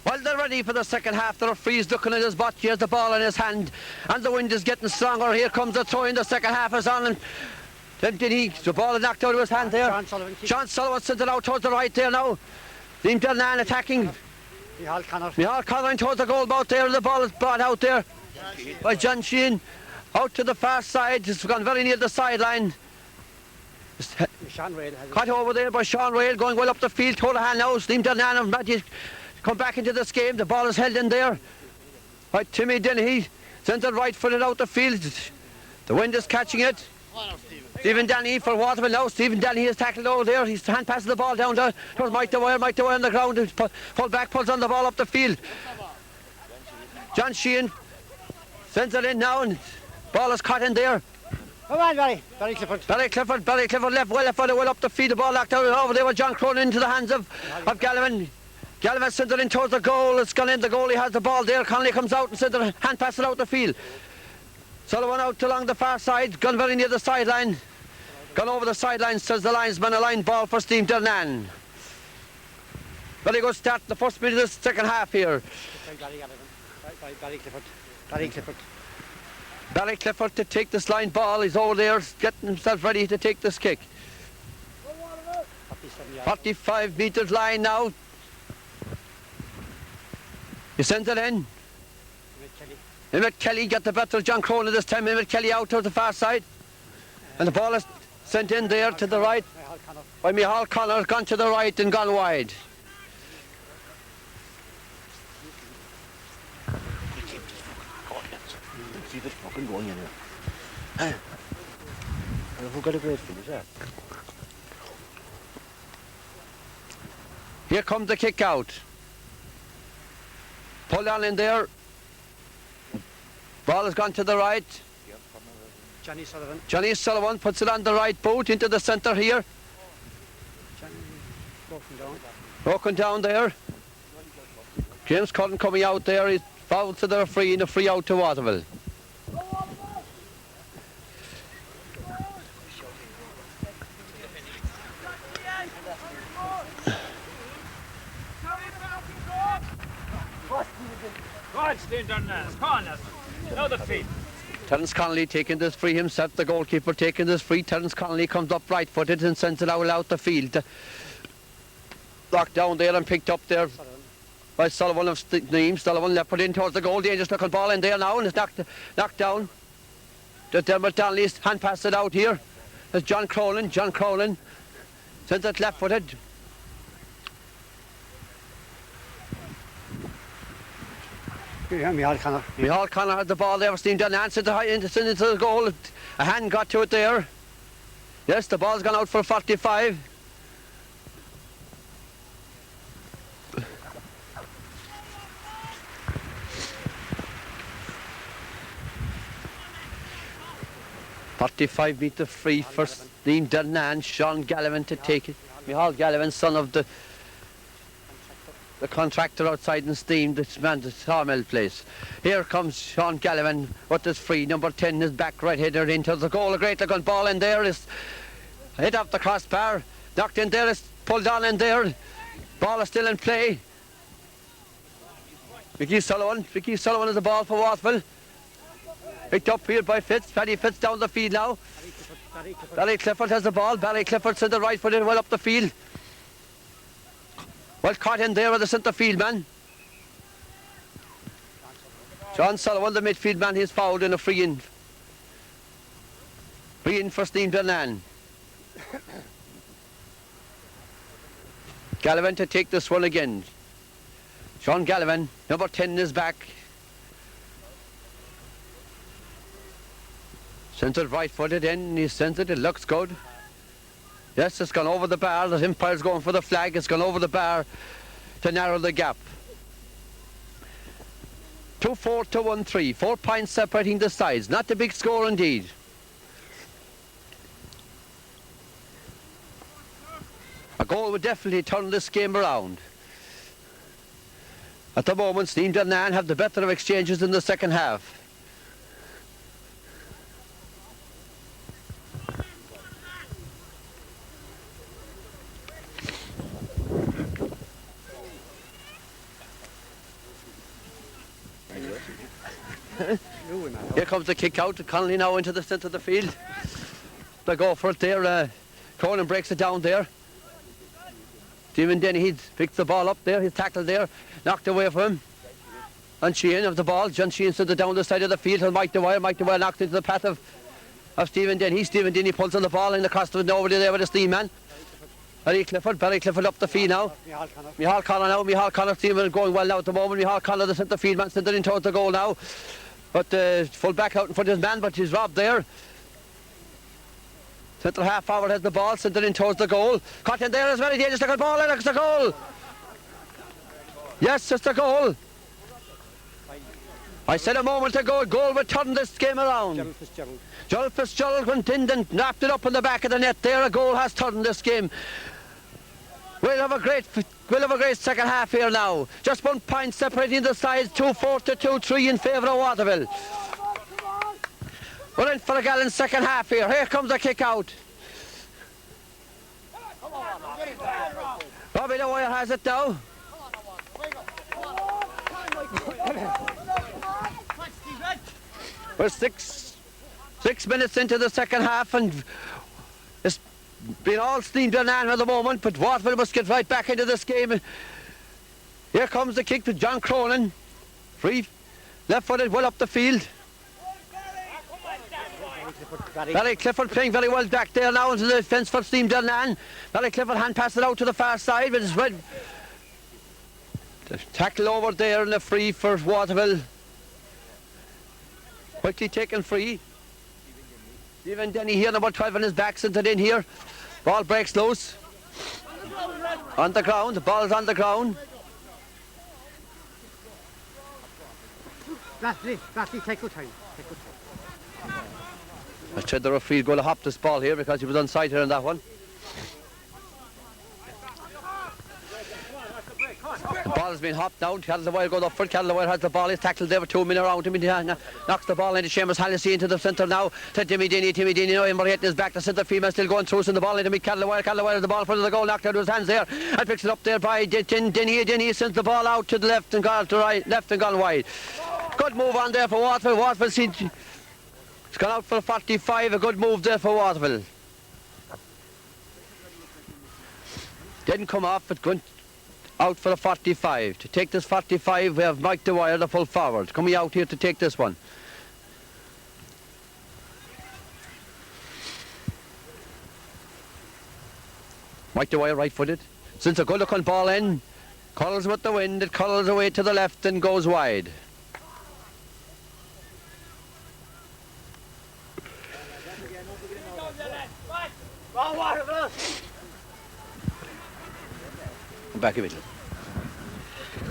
Well, they're ready for the second half. The referee's looking at his watch. He has the ball in his hand, and the wind is getting stronger. Here comes the throw in. The second half is on, and the ball is knocked out of his hand there. John Sullivan sends it out towards the right there now. Sneem Derrynane attacking. Micheál Connery towards the goal bout there, and the ball is brought out there by John Sheehan. Out to the far side. It's gone very near the sideline. Caught over there by Sean Rail, going well up the field. Hand now. Sneem Derrynane and Matthew come back into this game. The ball is held in there by Timmy Dennehy. Sends it right footed out the field. The wind is catching it. Stephen Dennehy for Waterville now. Stephen Dennehy is tackled over there. He's hand passes the ball down towards Mike Dwyer. Mike Dwyer on the ground. Full back pulls on the ball up the field. John Sheehan sends it in now, and ball is caught in there. Come on, Barry Clifford. Barry Clifford left well up the field. The ball knocked out over there with John Cronin into the hands of Gallivan. Gallivan sends it in towards the goal. It's gone in. The goalie has the ball there. Connolly comes out and sends it, hand passes it out the field. Sullivan out along the far side, gone very near the sideline. Gone over the sideline, says the linesman. A line ball for Sneem Derrynane. Very good start, the first bit of the second half here. Barry Clifford to take this line ball. He's over there getting himself ready to take this kick. 45 metres line now. He sends it in. Emmett Kelly got the better of John Cronin this time. Emmett Kelly out to the far side. And the ball is sent in there to the right by Micheál Connery, gone to the right and gone wide. See this fucking going in here. We've got a great finish there. Here comes the kick out. Pulled on in there. Ball has gone to the right. Johnny Sullivan puts it on the right boot into the centre here. Broken down there. James Cullen coming out there. He's fouled to the referee and a free out to Waterville. Go on, Sneem Derrynane. Come on, lads. Now the feet. Terence Connolly taking this free himself, the goalkeeper taking this free. Terence Connolly comes up right-footed and sends it out the field. Locked down there and picked up there by Sullivan of Sneem. Sullivan left put in towards the goal. Dangerous looking ball in there now, and it's knocked down. Dermot Donnelly's hand passed it out here. There's John Cronin. John Cronin sends it left-footed. Micheál Connery had the ball there. Sneem Derrynane sent it into the goal. A hand got to it there. Yes, the ball's gone out for 45. .45-metre free for Sneem Derrynane. Sean Gallivan to take it. Micheál Gallivan, son of the contractor outside in Sneem, this man, the sawmill place. Here comes Sean Gallivan, what is free. Number 10 is back right header into the goal. A great looking ball in there is hit off the crossbar. Knocked in there, is pulled on in there. Ball is still in play. Vicky Sullivan has the ball for Waterville. Picked up here by Fitz. Paddy Fitz down the field now. Barry Clifford has the ball. Barry Clifford to the right footed well up the field. Well caught in there with the centre field man. John Sullivan, the midfield man, he's fouled in a free in. Free in for Sneem Derrynane. Gallivan to take this one again. Sean Gallivan, number 10 is back. Sends it right footed in, he sends it looks good. Yes, it's gone over the bar, the umpire's going for the flag, it's gone over the bar to narrow the gap. 2-4 to 1-3, 4 points separating the sides, not a big score indeed. A goal would definitely turn this game around. At the moment, Sneem Derrynane have the better of exchanges in the second half. Here comes the kick out. Connolly now into the centre of the field. They go for it there. Cronin breaks it down there. Stephen Denny, he's picked the ball up there. He's tackled there. Knocked away from him. And Sheehan of the ball. John Sheehan sends it down the side of the field. And Mike Dwyer knocked into the path of Stephen Denny. Stephen Denny pulls on the ball and across to nobody there with a Sneem man. Barry Clifford up the field now. Michal Connor now. Michal Connor, Stephen going well now at the moment. Michal Connor, the centre field man, sends it in towards the goal now. But full back out in front of his man, but he's robbed there. Centre half forward has the ball, sent it in towards the goal. Caught in there is very dangerous, look at the ball, and it's the goal. Yes, it's the goal. I said a moment ago, a goal would turn this game around. Joel Fitzgerald went in and knocked it up in the back of the net there. A goal has turned this game. We'll have a great second half here now. Just 1 point separating the sides, 2-4 to 2-3 in favour of Waterville. We're in for a gallant second half here. Here comes the kick out. Robbie Dwyer has it now. We're six minutes into the second half and it's been all Sneem Derrynane at the moment, but Waterville must get right back into this game. Here comes the kick to John Cronin. Free, left-footed, well up the field. Barry Clifford playing very well back there now into the defence for Sneem Derrynane. Barry Clifford hand passes it out to the far side, but it's red. The tackle over there and a free for Waterville. Quickly taken free. Stephen Denny here, number 12 on his back, sent it in here. Ball breaks loose. On the ground, the ball's on the ground. Lastly, take your time. I said the referee going to hop this ball here because he was onside here on that one. The ball has been hopped down. Caldwell goes up for Caldwell has the ball. He's tackled there with 2 men around him. He knocks the ball into Seamus Hallisey into the centre now. To Timmy Denny now in his back. The centre female still going through. Send the ball into me. Caldwell has the ball in front of the goal. Knocked out of his hands there. And picks it up there by Denny sends the ball out to the left and gone to right. Left and gone wide. Good move on there for Waterville. It's gone out for 45. A good move there for Waterville. Didn't come off, but going out for a 45. To take this 45, we have Mike Dwyer, the full forward, coming out here to take this one. Mike Dwyer right-footed. Since a good-looking ball in, curls with the wind, it curls away to the left and goes wide. Back a bit.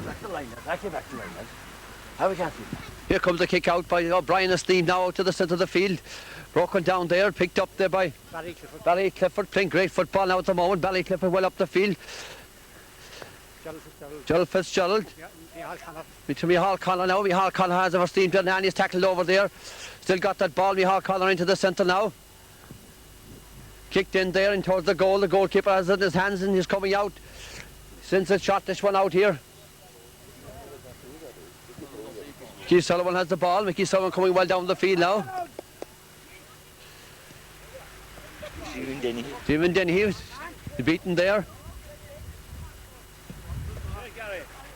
Back to line. How we can't see. Here comes the kick out by O'Brien and Sneem now out to the centre of the field. Broken down there, picked up there by Barry Clifford playing great football now at the moment. Barry Clifford well up the field. Joel Fitzgerald. To Michal Connor now. Michal Connor has over Sneem Derrynane. He's tackled over there. Still got that ball. Michal Connor into the centre now. Kicked in there and towards the goal. The goalkeeper has it in his hands and he's coming out. Sends a shot, this one out here. Mickey Sullivan has the ball. Mickey Sullivan coming well down the field now. Stephen Denny was beaten there.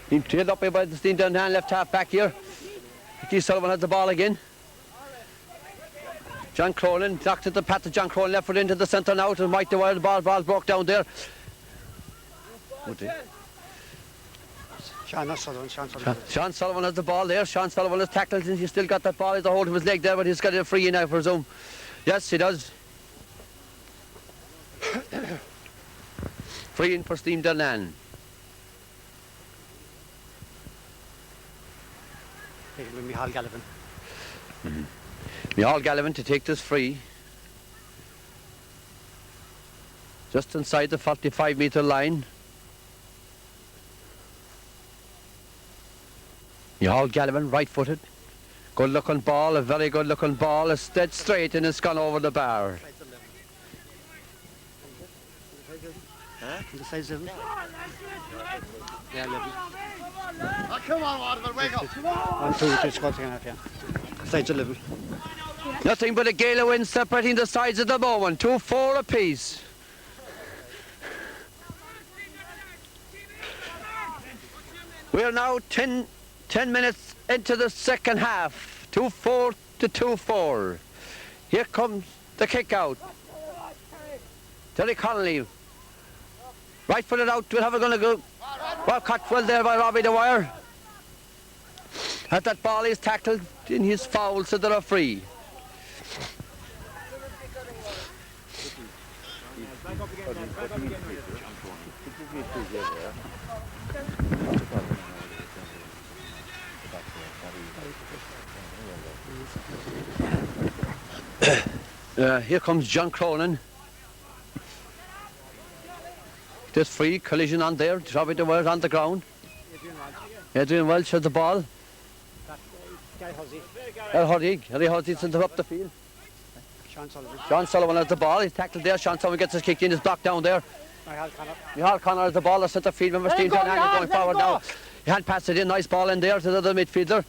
Being trailed up by the Derrynane left half back here. Mickey Sullivan has the ball again. John Cronin knocked at the path of John Cronin, left foot into the centre now to Mike the Wire. The ball broke down there. Sean Sullivan. Sean Sullivan has the ball there. Sean Sullivan has tackled and he's still got that ball. He's a hold of his leg there, but he's got it free now, I presume. Yes, he does. Free in for Sneem Derrynane. Taken with Micheál Gallivan. Micheál Gallivan to take this free. Just inside the 45-metre line. Micheál Gallivan, right-footed. Good-looking ball, a very good-looking ball. It's dead straight and it's gone over the bar. The size 11. Yeah, 11. Oh, come on, Waterville, wake up. 1, 2, 3 squads again, yeah. Size 11. Nothing but a gale of wind separating the sides at the moment. 2-4 apiece. We're now 10 minutes into the second half. 2-4 to 2-4. Here comes the kick out. Terry Connolly. Right footed out. We'll have it going to go. Well, cut well there by Robbie the Wire. As that ball is tackled in his foul, so they're free. Here comes John Cronin. Just free, collision on there. Robbie the Wire on the ground. Adrian Welch has the ball. Harry Huzzy sends it up the field. Sean Sullivan has the ball. He's tackled there. Sean Sullivan gets his kick in. He's blocked down there. Micheál Connor has the ball. That's at the field. Remember, Steve Derrynane going forward now. He hand passed it in. Nice ball in there to the other midfielder.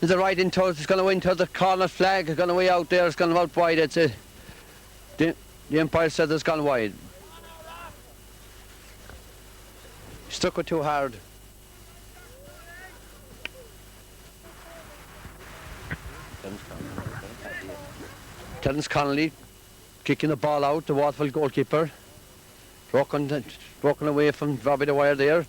There's a right into it. It's going to win to the corner flag. It's going to way out there. It's going out wide. It's it. The umpire said it's gone wide. Stuck it too hard. Terence Connolly kicking the ball out, the Waterville goalkeeper. Broken away from Robbie the Wire there.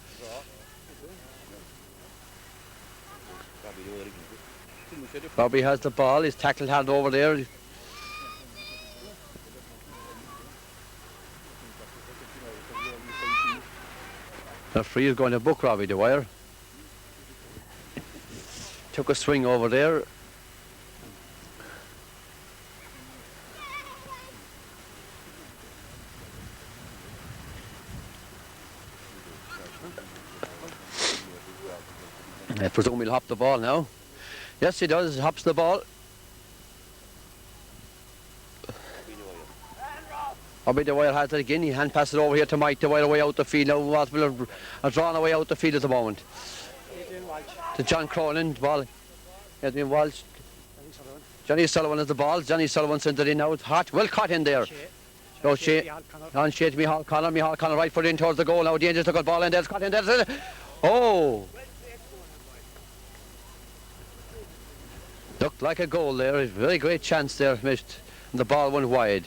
Robbie has the ball, he's tackled hard over there. The free is going to book Robbie the Wire. Took a swing over there. I presume he'll hop the ball now. Yes, he does. Hops the ball. Robbie the Wire has it again. He hand passes it over here to Mike the Wire away out the field. Now Waterville are drawn away out the field at the moment. To John Cronin, the ball. Adrian Walsh. Johnny Sullivan has the ball. Johnny Sullivan sends it in now. Hot. Well caught in there. So Shea. On Shea to Micheál Connor. Micheál Connor right foot in towards the goal now. Dangerous took a ball in there. It's caught in there. Oh! Looked like a goal there. A very great chance there missed. And the ball went wide.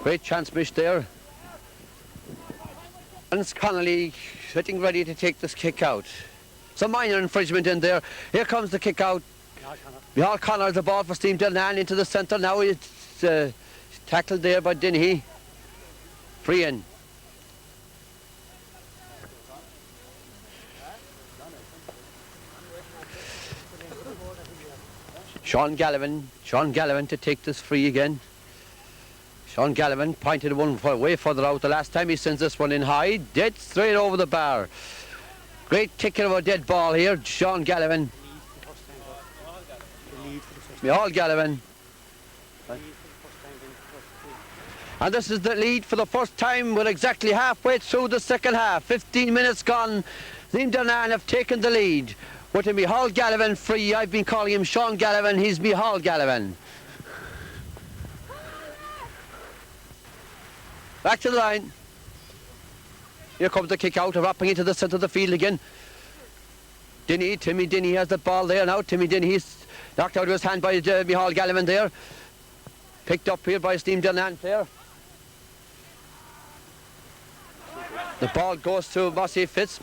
Great chance missed there. And Connolly getting ready to take this kick out. Some minor infringement in there. Here comes the kick out. Micheál Connor, the ball for Sneem Derrynane into the centre. Now it's tackled there by Denny. Free in. Sean Gallivan to take this free again. Sean Gallivan pointed one way further out. The last time he sends this one in high, dead straight over the bar. Great kicker of a dead ball here, Sean Gallivan. Micheál Gallivan. And this is the lead for the first time. We're exactly halfway through the second half. 15 minutes gone. Sneem Derrynane have taken the lead. But to Micheál Gallivan free, I've been calling him Sean Gallivan, he's Micheál Gallivan. Back to the line. Here comes the kick out, wrapping into the centre of the field again. Timmy Denny has the ball there now. Timmy Denny's knocked out of his hand by Micheál Gallivan there. Picked up here by Sneem Derrynane player. The ball goes to Mossy Fitz.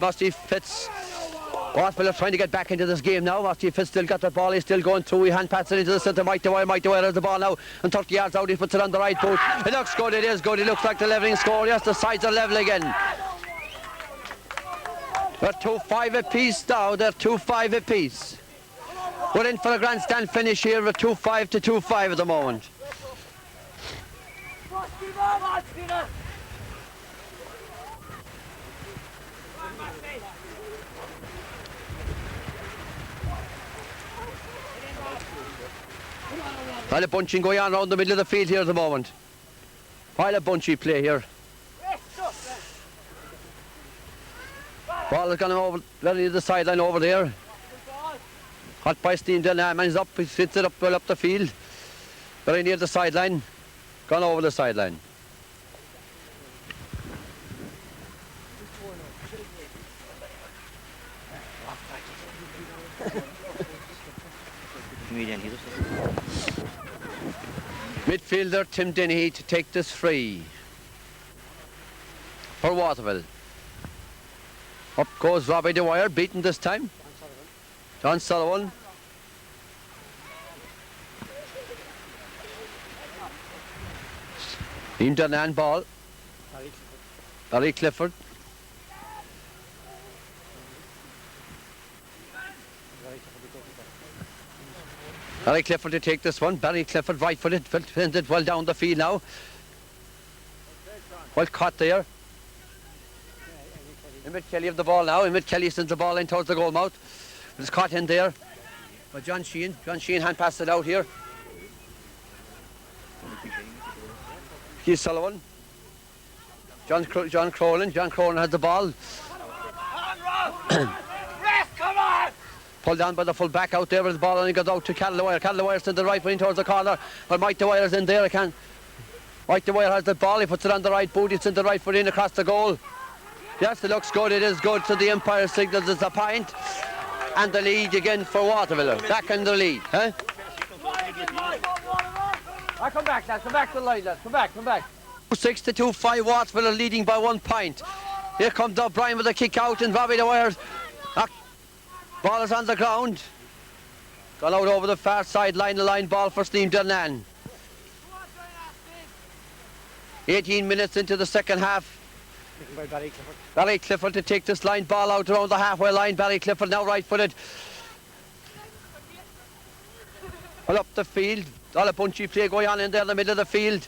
Waterville are trying to get back into this game now. Mossy Fitz still got the ball. He's still going through. He hand passes it into the centre. Mike Dwyer has the ball now. And 30 yards out. He puts it on the right boot. It looks good. It is good. It looks like the levelling score. Yes, the sides are level again. They're 2-5 apiece now. They're 2-5 apiece. We're in for a grandstand finish here. We're 2-5 to 2-5 at the moment. While a bunching going on around the middle of the field here at the moment. While a bunchy play here. Ball has gone over very near the sideline over there. Hot by Sneem Derrynane, he's up, he hits it up well up the field. Very near the sideline. Gone over the sideline. Midfielder Tim Denny to take this free for Waterville. Up goes Robbie Dwyer, beaten this time. John Sullivan. Sneem Derrynane ball. Barry Clifford. Barry Clifford to take this one. Barry Clifford right-footed, sends it well down the field now. Well caught there. Emmett Kelly of the ball now. Emmett Kelly sends the ball in towards the goal mouth. It's caught in there by John Sheehan. John Sheehan hand passed it out here. Keith Sullivan. John Cronin. John Cronin has the ball. Pulled down by the full back out there with the ball, and he goes out to Dwyer. Dwyer sends the right foot in towards the corner. But Mike Dwyer's in there. Mike Dwyer has the ball. He puts it on the right boot. He sends the right foot in across the goal. Yes, it looks good. It is good. So the umpire signals it's a point. And the lead again for Waterville. Back in the lead. Huh? Come back, lads. Come back to the line, lads. Come back. 6 to 2-5. Waterville are leading by 1 point. Here comes O'Brien with a kick out, and Robbie Dwyer. Ball is on the ground. Gone out over the far sideline. The line ball for Sneem Derrynane. 18 minutes into the second half. Barry Clifford to take this line ball out around the halfway line. Barry Clifford now right-footed. Well up the field. All a punchy play going on in there in the middle of the field.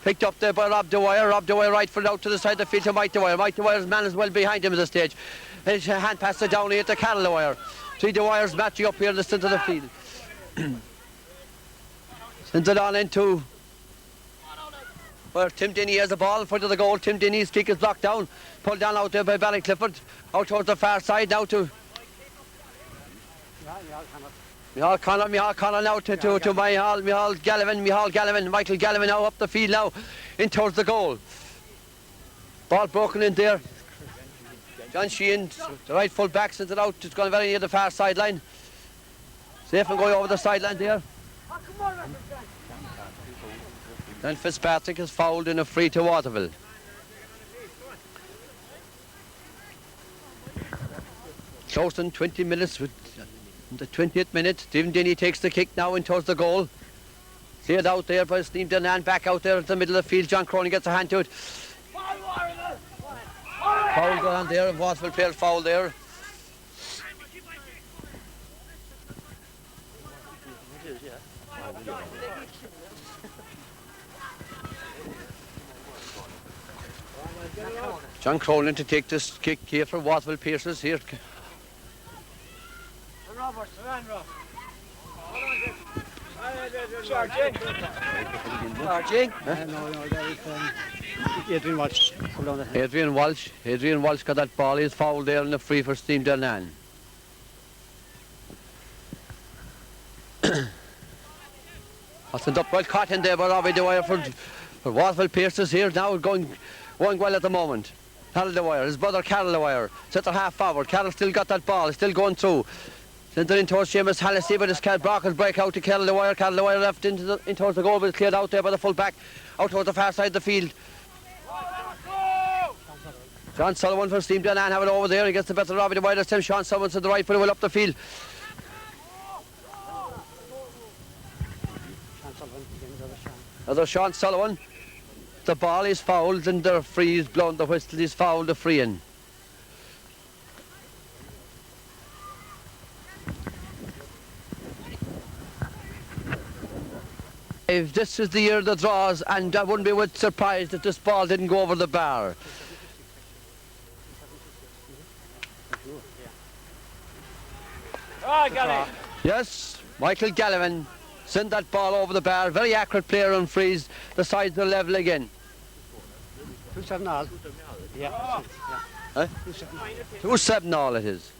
Picked up there by Rob Dwyer. Rob Dwyer right-footed out to the side of the field to Mike Dwyer. Mike Dwyer's man is well behind him at this stage. His hand passes it down here to Carol Dwyer. Three Dwyer's matching up here in the centre of the field. Sends it on into where Tim Denny has the ball in front of the goal. Tim Denny's kick is blocked down. Pulled down out there by Barry Clifford. Out towards the far side now to Micheál Connor now to Micheál Gallivan. Michael Gallivan now up the field now in towards the goal. Ball broken in there. John Sheehan, the right full back, sends it out. It's gone very near the far sideline. Safe and going over the sideline there. Then Fitzpatrick is fouled in a free to Waterville. Close in 20 minutes. With the 20th minute, Stephen Denny takes the kick now in towards the goal. Cleared out there by Sneem Derrynane, back out there at the middle of the field. John Cronin gets a hand to it. Foul going on there, Waterville player foul there. John Cronin to take this kick here for Waterville Pierces here. Charging. Adrian Walsh got that ball. He's fouled there in the free for Sneem Derrynane. That's a well caught in there by Robbie Dwyer for Waterville. Pierce is here now, going well at the moment. Carol Dwyer, his brother Carol Dwyer, centre half forward. Carol still got that ball, he's still going through. Centre in towards Seamus Hallisey, but his Brockers break out to Carol Dwyer. Carol Dwyer left in towards the goal, but it's cleared out there by the full back, out towards the far side of the field. Sean Sullivan for Sneem Derrynane have it over there. He gets the better of Robbie Dwyer. This time Sean Sullivan to the right, but he will up the field. Another Sean Sullivan. The ball is fouled and the free is blown. The whistle is fouled, the free in. If this is the year of the draws, and I wouldn't be surprised if this ball didn't go over the bar. Oh, Gally. Yes, Michael Gallivan sent that ball over the bar. Very accurate player on frees. The sides are level again. 2-7 all. Yeah. Huh? 2-7 all it is.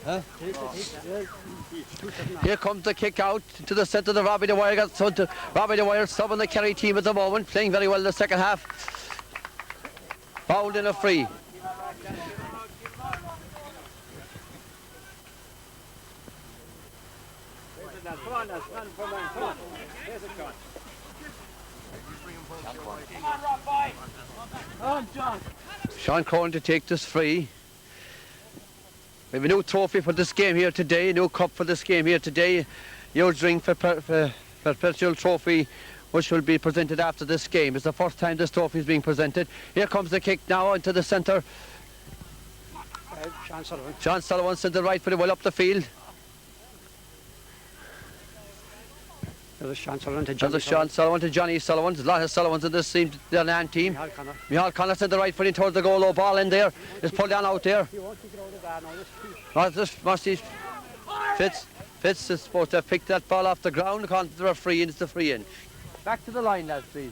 Huh? Here comes the kick out to the centre of Robbie Dwyer. Robbie Dwyer subbing the Kerry team at the moment, playing very well in the second half. Fouled in a free. Come on, lads, run for one, come on. There's it, John. Come on, Rob, boy. Come, John. Sean Cohen to take this free. We have a new trophy for this game here today, a new cup for this game here today. Huge ring for perpetual trophy, which will be presented after this game. It's the first time this trophy is being presented. Here comes the kick now into the centre. Sean Sullivan. Sean Sullivan sent the right foot well up the field. There's Sean Sullivan to There's Sean Sullivan to Johnny Sullivan. There's a lot of Sullivans in this team, the Derrynane team. Michal Connor sent the right foot in towards the goal. Low ball in there. It's pulled down out there. This must be Fitz is supposed to have picked that ball off the ground. According to the referee, and it's the free in. Back to the line, lads, please.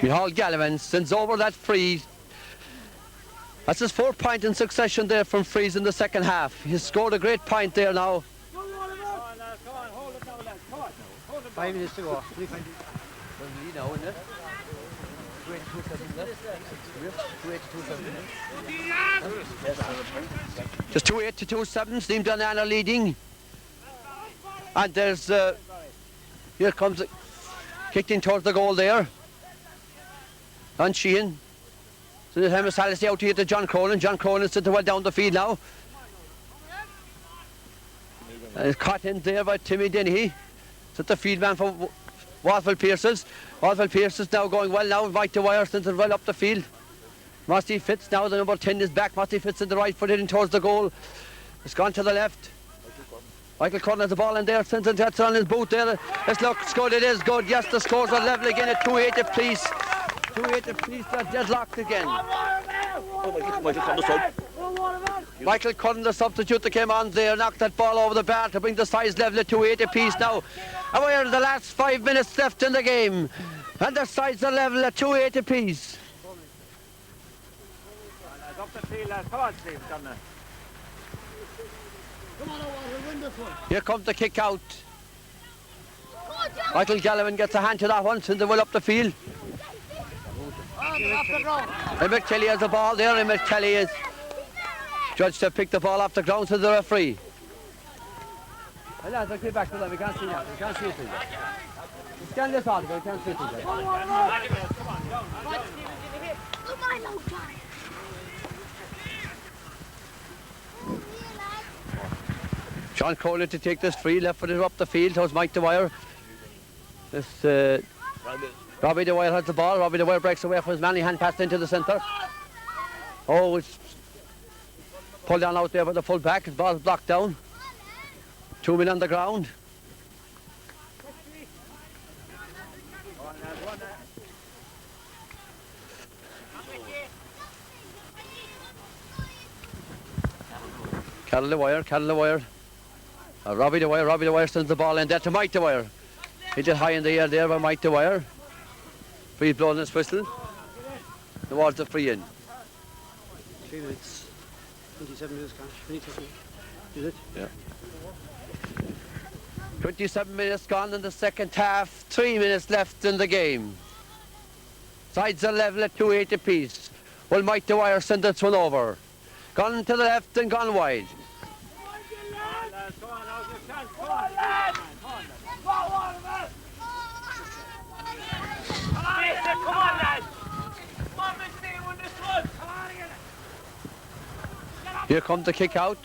Michal Gallivan sends over that free. That's his 4th point in succession there from frees in the second half. He's scored a great point there now. Come on, hold it now, lads. Come on. Hold it. 5 minutes to go. Just 2-8 to 2-7. Sneem Derrynane are leading. And there's here comes it, kicked in towards the goal there. And Sheehan. So the time is Hallisey out here to John Cronin. John Cronin is sent well down the field now. And it's caught in there by Timmy Dennehy. It's the field man for Waterville Pierces. Waterville Pierces now going well now. Right to wire, sent it well up the field. Mossy Fitz now, the number 10 is back. Mossy Fitz in the right foot in towards the goal. It's gone to the left. Michael Curran has the ball in there, sends it on his boot there. Let's look, it's good, it is good. Yes, the scores are level again at 2-8 apiece. 2-8 apiece, they're deadlocked again. Michael Curran, the substitute that came on there, knocked that ball over the bar to bring the size level at 2-8 apiece now. And we're in the last 5 minutes left in the game. And the sides are level at 2-8 apiece. Up the field, lads. Come on, Steve. Come on. Here comes the kick out. Michael Gallivan gets a hand to that one, sends it well up the field. Emmett Kelly has the ball there. Emmett Kelly is judged to pick the ball off the ground to the referee. Hey lads, I'll get back to them. We can't see that. We can't see it. Scan this on, but we can't see it. Sean Coleman to take this free, left footed up the field towards Mike Dwyer. This Robbie Dwyer has the ball. Robbie Dwyer breaks away from his man. He hand passed into the centre. Oh, it's pulled down out there by the full back. His ball is blocked down. 2 men on the ground. Carol Dwyer. Robbie Dwyer sends the ball in there to Mike Dwyer. Hit it high in the air there by Mike Dwyer. Free blowing his whistle. Towards the free in. 3 minutes. 27 minutes, Cash. 27 minutes. Is it? Yeah. 27 minutes gone in the second half. 3 minutes left in the game. Sides are level at 2.8 apiece. Will Mike Dwyer send this one over? Gone to the left and gone wide. Here comes the kick out.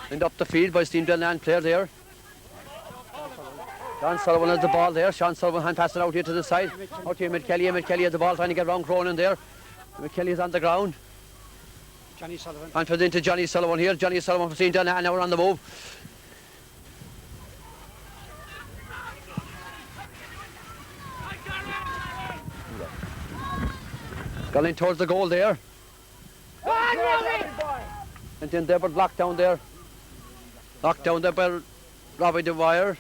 And up the field by Sneem Derrynane player there. Sean Sullivan has the ball there. Sean Sullivan hand passing out here to the side. Out here, Kelly has the ball trying to get round Cronin there. Kelly is on the ground. Johnny Sullivan. And fed into Johnny Sullivan here. Johnny Sullivan for Sneem Derrynane now on the move. Gone in towards the goal there. And then they were locked down there. Locked down there by Robbie Dwyer.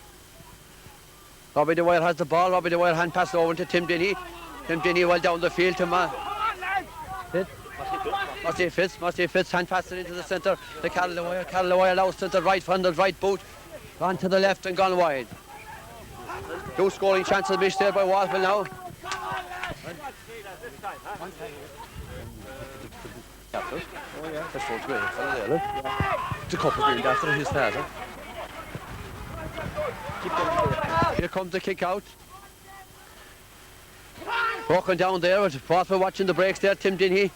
Robbie Dwyer has the ball. Robbie Dwyer hand passed over to Tim Denny. Tim Denny well down the field to Massey Fitz hand passed it into the centre. The Carol Dwyer. Carol Dwyer now to the right from the right boot. Gone to the left and gone wide. 2 scoring chances missed there by Waterville now. It's a couple of after his father. Here comes the kick out. Walking down there with Waterville watching the breaks there. Tim Denny.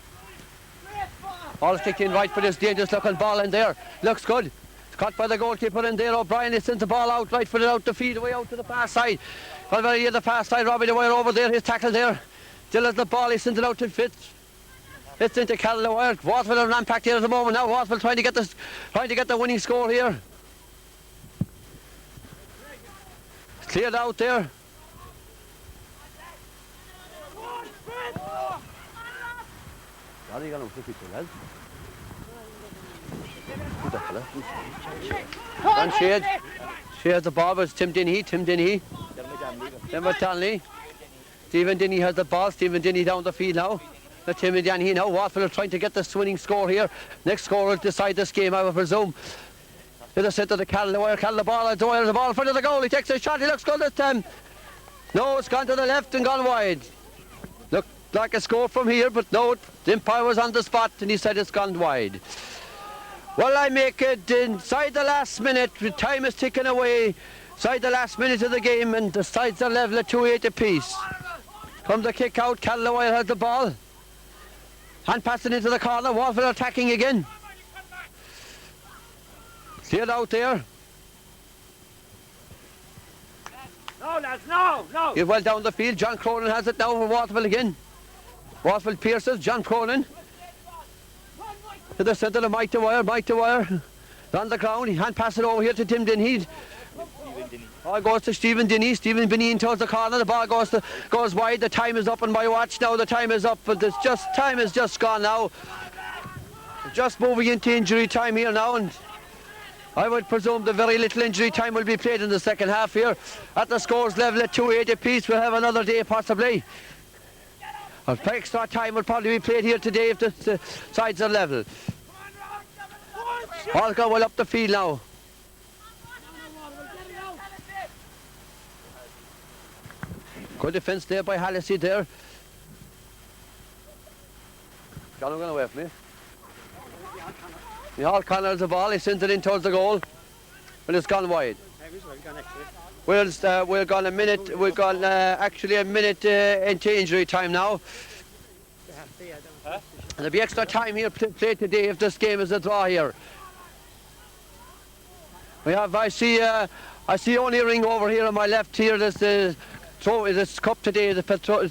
All kicked in right for this dangerous looking ball in there. Looks good. It's caught by the goalkeeper in there. O'Brien is sent the ball out right footed out the field away out to the far side. Well, very near the far side. Robbie Dwyer over there. His tackle there. Still has the ball. He sent it out to Fitz. Fitz into Carol Dwyer. Waterville are rampacked here at the moment now. Waterville trying to get the winning score here. It's cleared out there. And Shade has the ball, but it's Tim Denny. Then Stanley. Stephen Denny has the ball. Stephen Denny down the field now. The Tim Denny now. Waterville are trying to get the winning score here. Next score will decide this game, I would presume. To the centre, the Carol Dwyer. The ball in front of the goal. He takes a shot. He looks good this time. No, it's gone to the left and gone wide. Looked like a score from here, but no, the umpire was on the spot and he said it's gone wide. Well, I make it inside the last minute. The time is ticking away. Inside the last minute of the game, and the sides are level at 2.8 apiece. Comes the kick out. Carol Dwyer has the ball. Hand passing into the corner. Waterville attacking again. Cleared out there. No, lads, no! He's well down the field. John Cronin has it now for Waterville again. Waterville pierces. John Cronin. To the centre of Mike Dwyer. On the ground. He hand pass it over here to Tim Denny. Ball goes to Stephen Denny. Stephen Denny towards the corner. The ball goes wide. The time is up on my watch now. The time is up, but time is just gone now. Just moving into injury time here now, and I would presume the very little injury time will be played in the second half here. At the scores level at 2.8 apiece, we'll have another day possibly. Extra time will probably be played here today if the sides are level. All go well up the field now. Good defence there by Hallisey there. John going away from me. Michal Connor has the ball. He sends it in towards the goal, but it's gone wide. We're gone a minute. We're gone actually a minute into injury time now. There'll be extra time here to play today if this game is a draw here. We have. I see only ring over here on my left here. This cup today, the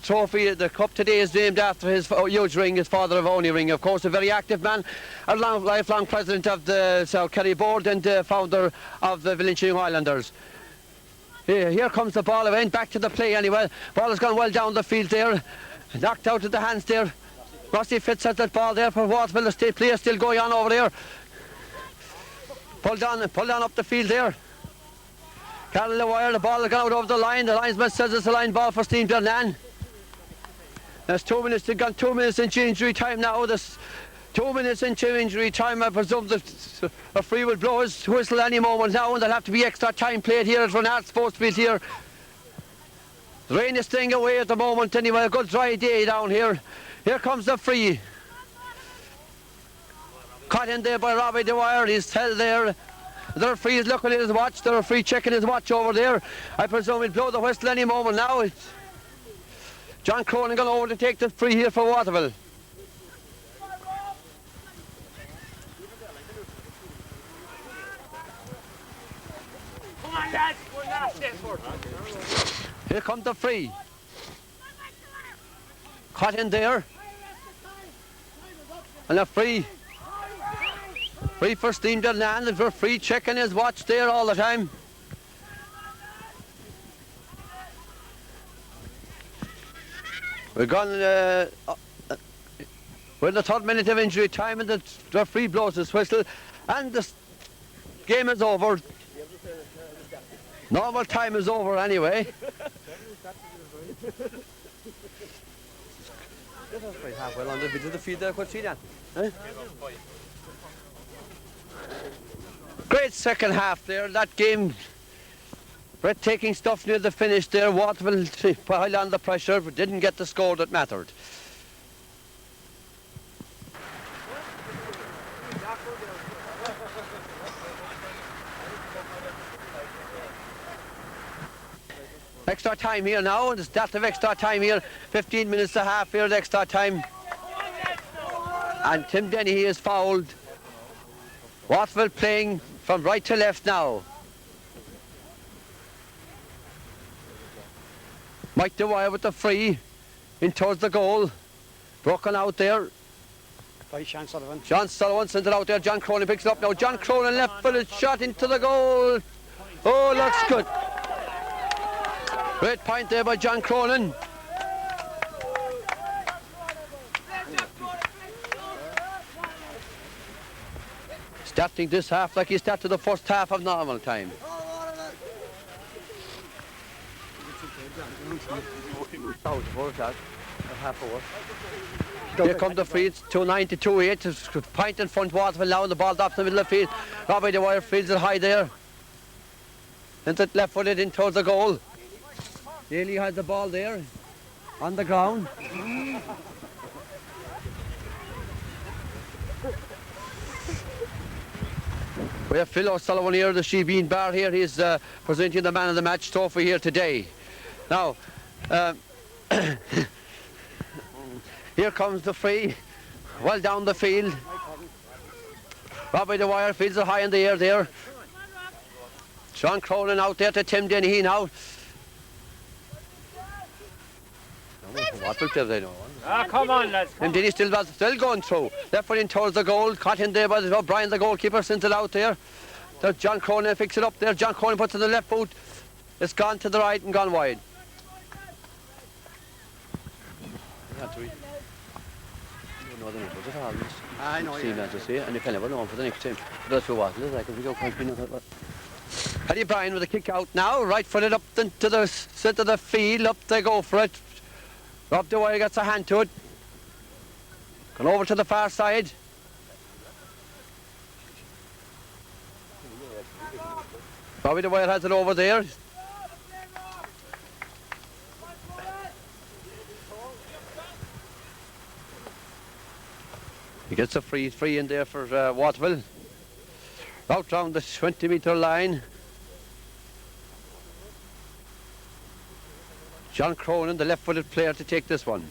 trophy, the cup today is named after his huge ring, his father of Only Ring, of course, a very active man, a lifelong president of the South Kerry board and founder of the Village Islanders. Here comes the ball, it went back to the play anyway. Ball has gone well down the field there, knocked out of the hands there. Rossi Fitz has that ball there for Waterville, the play is still going on over there. Pulled on up the field there. Carrying the wire, the ball has gone out over the line. The linesman says it's a line ball for Sneem Derrynane. There's 2 minutes, they've gone 2 minutes into injury time now. There's 2 minutes into injury time. I presume that a free will blow his whistle any moment now, and there'll have to be extra time played here at Renard Sports Field here. The rain is staying away at the moment anyway, a good dry day down here. Here comes the free. Caught in there by Robbie Dwyer, he's held there. The referee is looking at his watch, the referee checking his watch over there. I presume he'll blow the whistle any moment now. It's John Cronin going over to take the free here for Waterville. Come on, lads. We're not this for. Here comes the free. Caught in there. And a free. Free for Sneem Derrynane. The referee checking his watch there all the time. We're gone. We're in the 3rd minute of injury time, and the referee blows his whistle, and the game is over. Normal time is over anyway. Halfway along the bit of the field there, what's he done? Great second half there, that game. Breathtaking stuff near the finish there. Waterville pile on the pressure, but didn't get the score that mattered. Extra time here now, and the start of extra time here. 15 minutes and a half here, the extra time. And Tim Dennehy is fouled. Waterville playing from right to left now. Mike Dwyer with the free in towards the goal. Broken out there. By Sean Sullivan. John Sullivan sends it out there. John Cronin picks it up now. John Cronin left-footed shot into the goal. Oh, looks good. Great point there by John Cronin. Starting this half like he started the first half of normal time. Here comes the free, it's 2-9 to 2-8. It's point in front, Waterville now, and the ball up the middle of the field. Robbie Dwyer fields it high there. Sends it left-footed in towards the goal. Daly has the ball there, on the ground. We have Phil O'Sullivan here, the Shebeen Bar here. He's presenting the Man of the Match trophy here today. Now, here comes the free, well down the field. Robbie Dwyer fields it high in the air there. Sean Cronin out there to Tim Dennehy now. Come on, lads. Tim Dennehy still going through. Left foot in towards the goal. Caught in there by O'Brien, the goalkeeper, sends it out there. John Cronin picks it up there. John Cronin puts it on the left foot. It's gone to the right and gone wide. I know, yeah. And you can never know for the next time. That's who was it. Paddy Bryan with a kick out now, right footed up into the centre of the field. Up they go for it. Rob Dwyer gets a hand to it. Gone over to the far side. Robbie Dwyer has it over there. He gets a free in there for Waterville. Out round the 20-metre line. John Cronin, the left-footed player, to take this one.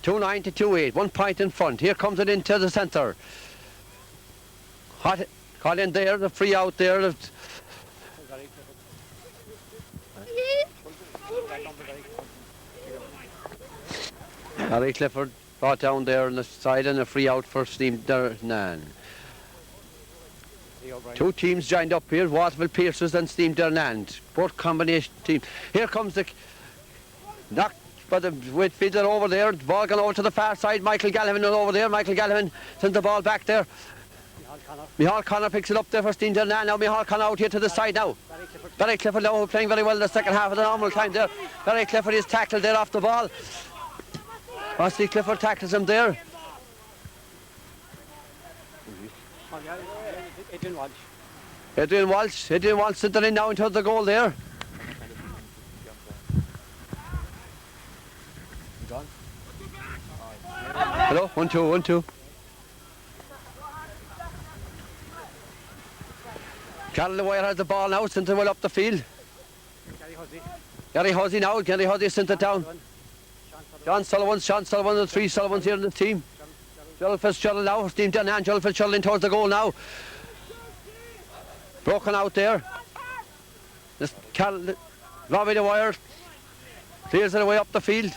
2-9 to 2-8, 1 point in front. Here comes it into the centre. Caught in there, the free out there. Harry Clifford brought down there on the side, and a free out for Sneem Derrynane. Two teams joined up here, Waterville Pierces and Sneem Derrynane. Both combination teams. Here comes the knock by the Whitfielder over there. The ball gone over to the far side. Michael Gallivan is over there. Michael Gallivan sends the ball back there. Micheál Connor picks it up there for Sneem Derrynane. Now Micheál Connor out here to the side now. Barry Clifford now playing very well in the second half of the normal time there. Barry Clifford is tackled there off the ball. Wesley Clifford tackles him there. Adrian Walsh sent it in now into the goal there. Hello, 1-2. Carol Wire has the ball now, sent it well up the field. Gary Hussey now, Gary Hussey sent it down. Sean Sullivan, the three Sullivans here in the team. Joel Fitzgerald now, Sneem Derrynane, Joel Fitzgerald in towards the goal now. Broken out there. This Robbie the Wire clears it away up the field.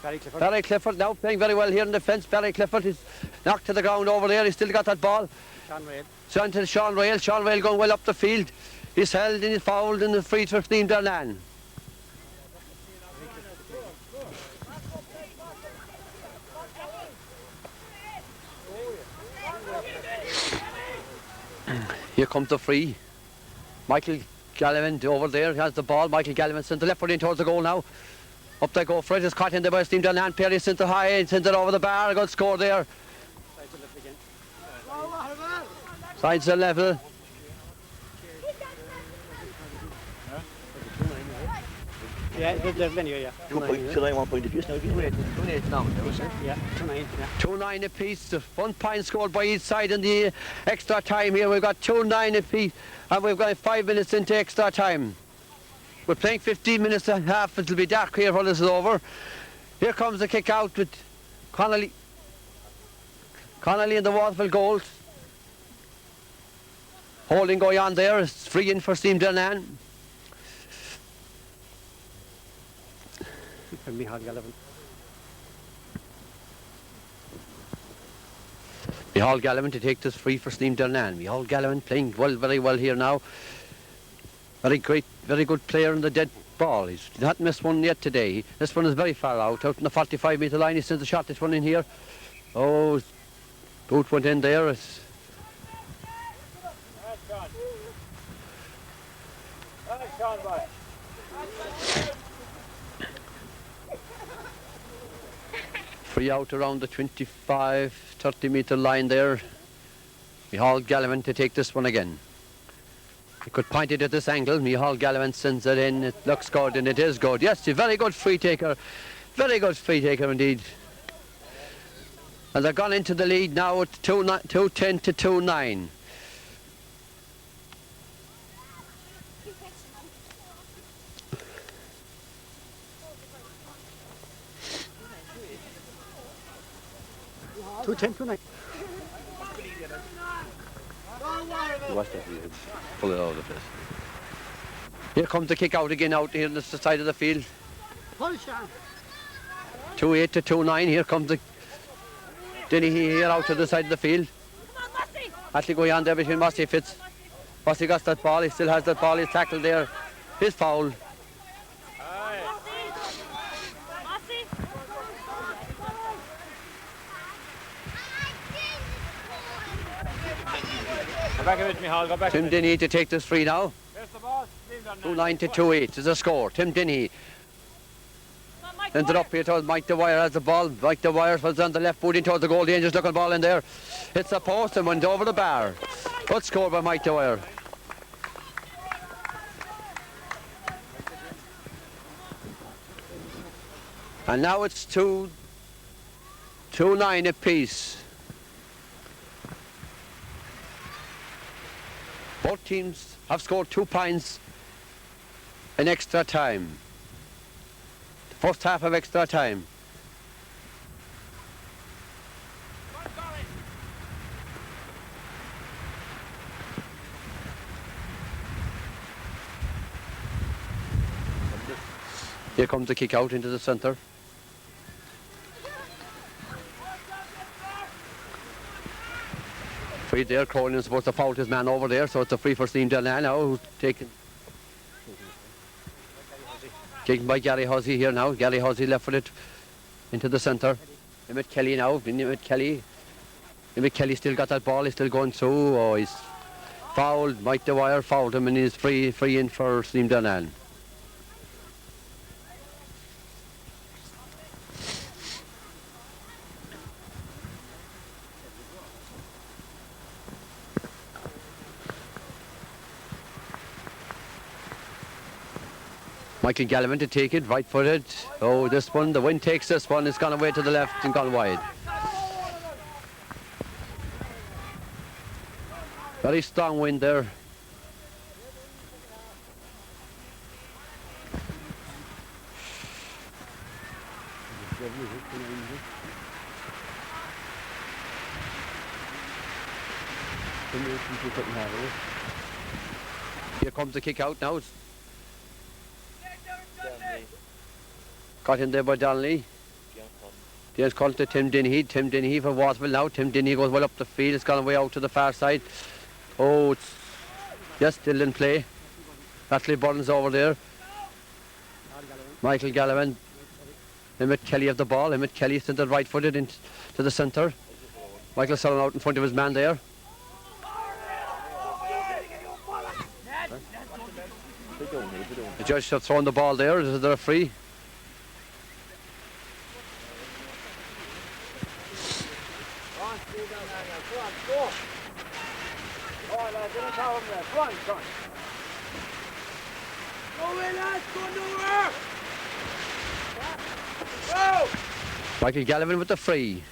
Barry Clifford now playing very well here in defence. Barry Clifford is knocked to the ground over there. He's still got that ball. Sent to Sean Rail. Sean Rail going well up the field. He's held and he's fouled in the free for Sneem Derrynane. Here comes the free. Michael Gallivan over there has the ball. Michael Gallivan sent the left foot in towards the goal now. Up they go for it. It's caught in there by Sneem Derrynane. Perry sent it high and sent it over the bar. A good score there. Sides the level. Yeah, they're linear, yeah. 2 points, so I 1 point apiece now. 2-8 now. Yeah, 2-9, yeah. 2-9 apiece. 1 point scored by each side in the extra time here. We've got 2-9 apiece and we've got 5 minutes into extra time. We're playing 15 minutes and a half. It'll be dark here when this is over. Here comes the kick out with Connolly in the Waterville goals. Holding going on there. It's free in for Sneem Derrynane. Micheál Gallivan. Micheál Gallivan to take this free for Sneem Derrynane. Micheál Gallivan playing very well here now. Very good player in the dead ball. He's not missed one yet today. This one is very far out in the 45-metre line. He sends the shot, this one in here. Oh, boot went in there. It's free out around the 25-30 metre line there. Micheál Gallivan to take this one again. He could point it at this angle. Micheál Gallivan sends it in. It looks good and it is good. Yes, a very good free taker. Very good free taker indeed. And they're gone into the lead now at 2-10 to 2-9. Pull it out of the place. Here comes the kick out again out here on the side of the field. 2-8 to 2-9. Here comes the Denny here out to the side of the field. Actually going on there between Mossy Fitz. Mossy got that ball. He still has that ball. He's tackled there. His foul. Back a bit, Micheál, go back. Tim Denny to take this free now. 2-9 to 2-8 is a score. Tim Denny sends it up here towards Mike Dwyer has the ball. Mike Dwyer was on the left boot in towards the goal. Dangerous looking ball in there. Hits the post and went over the bar. Good score by Mike Dwyer. And now it's 2-9 apiece. Both teams have scored 2 points in extra time. The first half of extra time. Here comes the kick out into the centre. Free there, Cronin is supposed to foul his man over there, so it's a free for Sneem Derrynane now, who's taken by Gary Hussey here now. Gary Hussey left footed into the centre. Emmett Kelly now, Emmett Kelly Maybe Kelly still got that ball, he's still going through. Oh, he's fouled. Mike Dwyer fouled him and he's free in for Sneem Derrynane. Michael Gallivan to take it, right-footed. Oh, this one, the wind takes this one. It's gone away to the left and gone wide. Very strong wind there. Here comes the kick out now. Got in there by Donnelly. James Cullen to Tim Dennehy. Tim Dennehy for Waterville now. Tim Dennehy goes well up the field. It's gone away out to the far side. Oh, it's just still in play. Ashley Burns over there. Michael Gallivan. Emmett Kelly of the ball. Emmett Kelly sent it right-footed into the centre. Michael Sullivan out in front of his man there. The judge has thrown the ball there. Is there a free? Michael Gallivan with the free.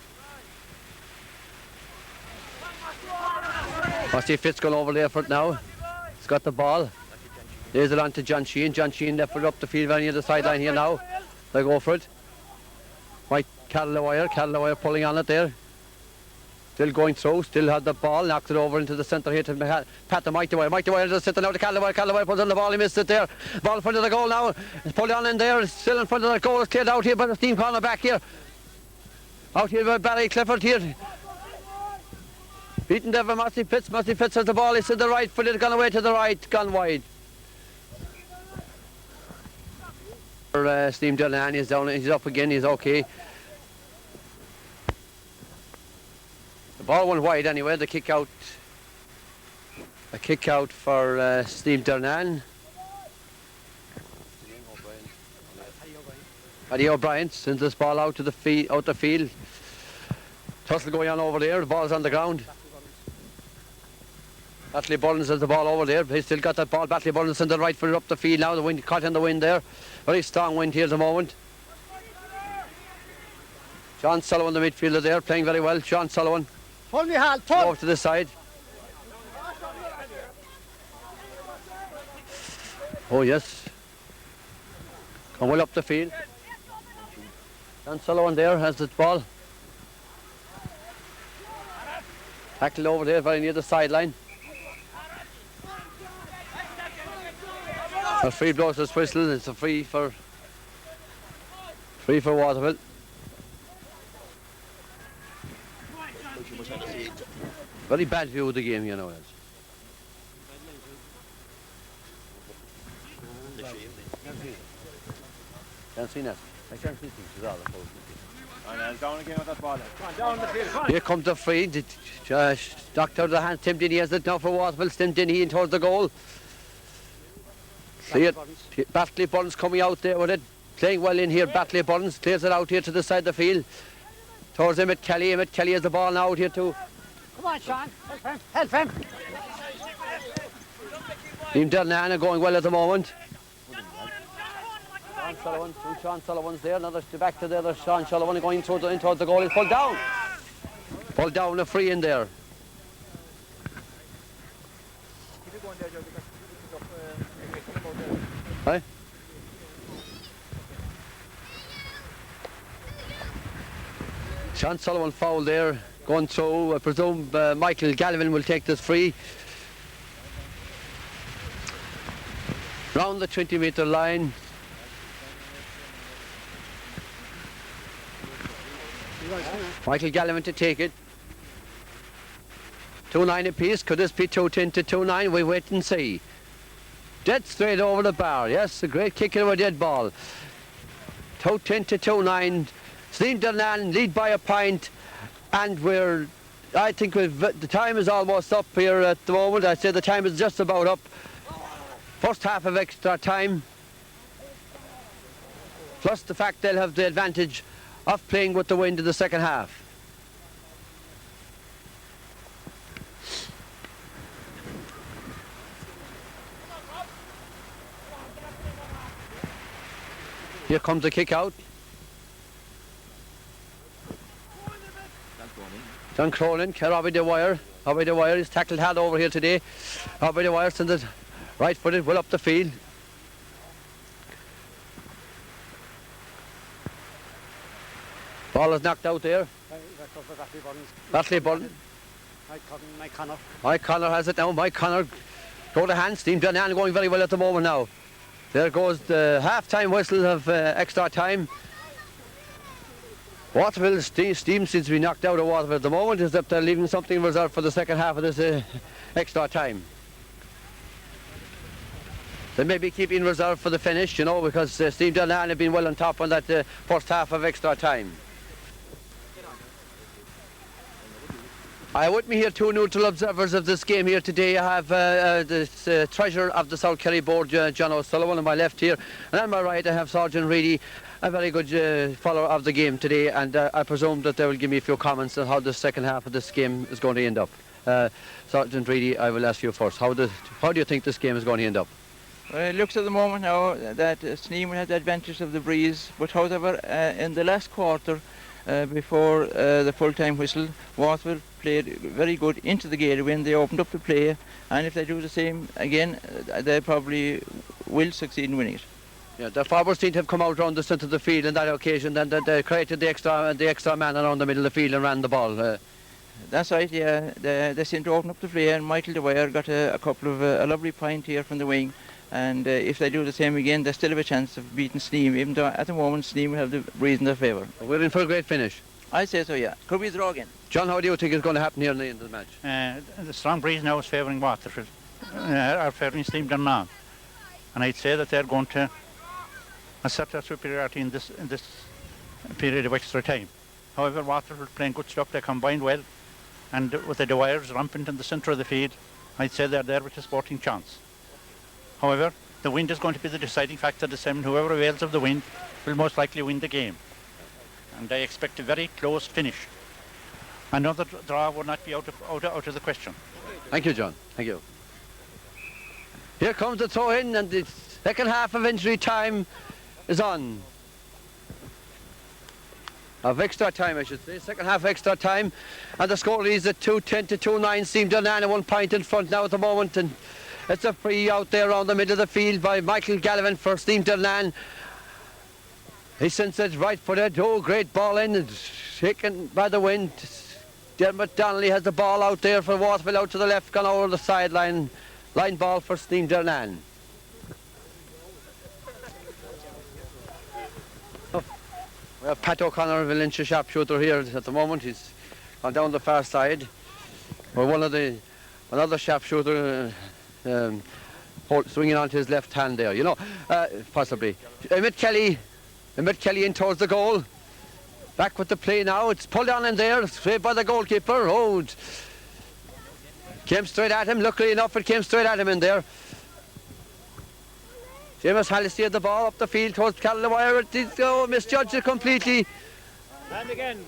Rusty Fitz going over there for it now. He's got the ball. There's it on to John Sheehan. John Sheehan left it up the field very near the sideline here now. They go for it. Mike Callawire pulling on it there. Still going through, still had the ball, knocked it over into the centre here to Pat the Mike Dwyer. Mike Dwyer just sitting out to Callawire puts on the ball, he missed it there. Ball in front of the goal now. It's pulled on in there, it's still in front of the goal, it's cleared out here by the team corner back here. Out here by Barry Clifford here. Beaten there by Mossy Fitz. Mossy Fitz has the ball, he's to the right foot, it's gone away to the right, gone wide. Sneem Derrynane is down, he's up again, he's okay. The ball went wide anyway, the kick out. A kick out for Sneem Derrynane. Paddy O'Brien sends this ball out to the field. Tussle going on over there, the ball's on the ground. Batley Burns has the ball over there, he's still got that ball. Batley Burns sends it right foot up the field now, the wind caught in the wind there. Very strong wind here at the moment. Sean Sullivan, the midfielder there, playing very well. Sean Sullivan. Pull me hand, pull! Over to the side. Oh yes. Come well up the field. Sean Sullivan there has the ball. Tackled over there very near the sideline. A free blows this whistle. It's a free for Waterville. Very bad view of the game, you know. Can't see that. I can't see things. Down again with that ball. Come on, down the field. Come on. Here comes the free. Knocked out of the hand. Tim Dennehy has it now for Waterville. Tim Dennehy in towards the goal. See it. Batley Burns coming out there with it. Playing well in here. Batley Burns clears it out here to the side of the field. Towards Emmett Kelly. Emmett Kelly has the ball now out here too. Come on, Sean. Help him. Help him. Sneem Derrynane are going well at the moment. Sean Sullivan. Two Sean Sullivans there. Another back to the other Sean Sullivan going towards the goal. He's pulled down. Pulled down a free in there. Hey? Sean Sullivan foul there, going through. I presume Michael Gallivan will take this free. Round the 20-metre line. Michael Gallivan to take it. 2-9 apiece. Could this be 2-10 to 2-9? We wait and see. Dead straight over the bar. Yes, a great kick of a dead ball. 2-10 to 2-9. Sneem Derrynane lead by a point, and we're I think the time is almost up here at the moment. I'd say the time is just about up. First half of extra time. Plus the fact they'll have the advantage of playing with the wind in the second half. Here comes the kick out. John Cronin, Robbie the Wire. Robbie the Wire is tackled hard over here today. Robbie the Wire sends it right footed, well up the field. Ball is knocked out there. Batley Burton. Mike Connor has it now. Mike Connor go to hand. Sneem Derrynane going very well at the moment now. There goes the half-time whistle of extra time. Waterville, Sneem seems to be knocked out of Waterville at the moment, is that they're leaving something reserved for the second half of this extra time. They may be keeping reserve for the finish, you know, because Sneem Derrynane have been well on top on that first half of extra time. I with me here two neutral observers of this game here today. I have the treasurer of the South Kerry board, John O'Sullivan, on my left here, and on my right I have Sergeant Reedy, a very good follower of the game today, and I presume that they will give me a few comments on how the second half of this game is going to end up. Sergeant Reedy, I will ask you first. How do you think this game is going to end up? Well, it looks at the moment now that Sneem will have the advantage of the breeze, but however, in the last quarter, before the full-time whistle, Waterville played very good into the gale wind. They opened up the play, and if they do the same again, they probably will succeed in winning it. Yeah, the forwards seem to have come out around the centre of the field on that occasion, and they created the extra man around the middle of the field and ran the ball. That's right, yeah. They seem to open up the play, and Michael Dwyer got a couple of a lovely point here from the wing. And if they do the same again, they still have a chance of beating Sneem, even though at the moment Sneem will have the breeze in their favour. We're in for a great finish. I say so, yeah. Could be a draw again. John, how do you think is going to happen here in the end of the match? The strong breeze now is favouring Waterville, are favouring Sneem Derrynane. And I'd say that they're going to assert their superiority in this period of extra time. However, Waterville playing good stuff, they combined well, and with the Dwyers rampant in the centre of the field, I'd say they're there with a sporting chance. However, the wind is going to be the deciding factor this time, and whoever avails of the wind will most likely win the game. And I expect a very close finish. Another draw would not be out of the question. Thank you, John. Thank you. Here comes the throw in, and the second half of injury time is on. Of extra time, I should say. Second half extra time, and the score is at 2-10 to 2-9. Sneem Derrynane 1 point in front now at the moment, and it's a free out there around the middle of the field by Michael Gallivan for Sneem Derrynane. He sends it right footed. Oh, great ball in. It's shaken by the wind. Dermot Donnelly has the ball out there for Waterville out to the left, gone over the sideline. Line ball for Sneem Derrynane. We have Pat O'Connor of Valentia sharpshooter here at the moment. He's gone down the far side. We're another sharpshooter swinging onto his left hand there, you know, possibly. Emmett Kelly in towards the goal. Back with the play now. It's pulled on in there, saved by the goalkeeper. Oh, came straight at him. Luckily enough, it came straight at him in there. Seamus Halliday had the ball up the field towards Callum Wire. Oh, misjudged it completely. And again,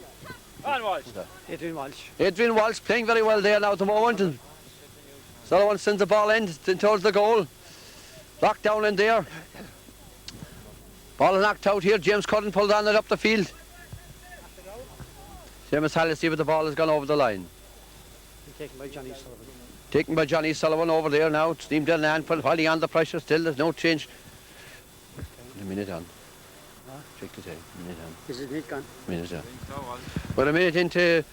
on Walsh. Adrian Walsh. Adrian Walsh playing very well there now at the moment. And Sullivan sends the ball in towards the goal. Locked down in there. Ball knocked out here. James Cudden pulled on it up the field. Seamus Halliday with the ball has gone over the line. Taken by Johnny Sullivan. Taken by Johnny Sullivan over there now. Sneem Derrynane holding on the pressure still. There's no change. A minute on. Check the time. A minute on. Is it minute gone? Minute on. We're a minute into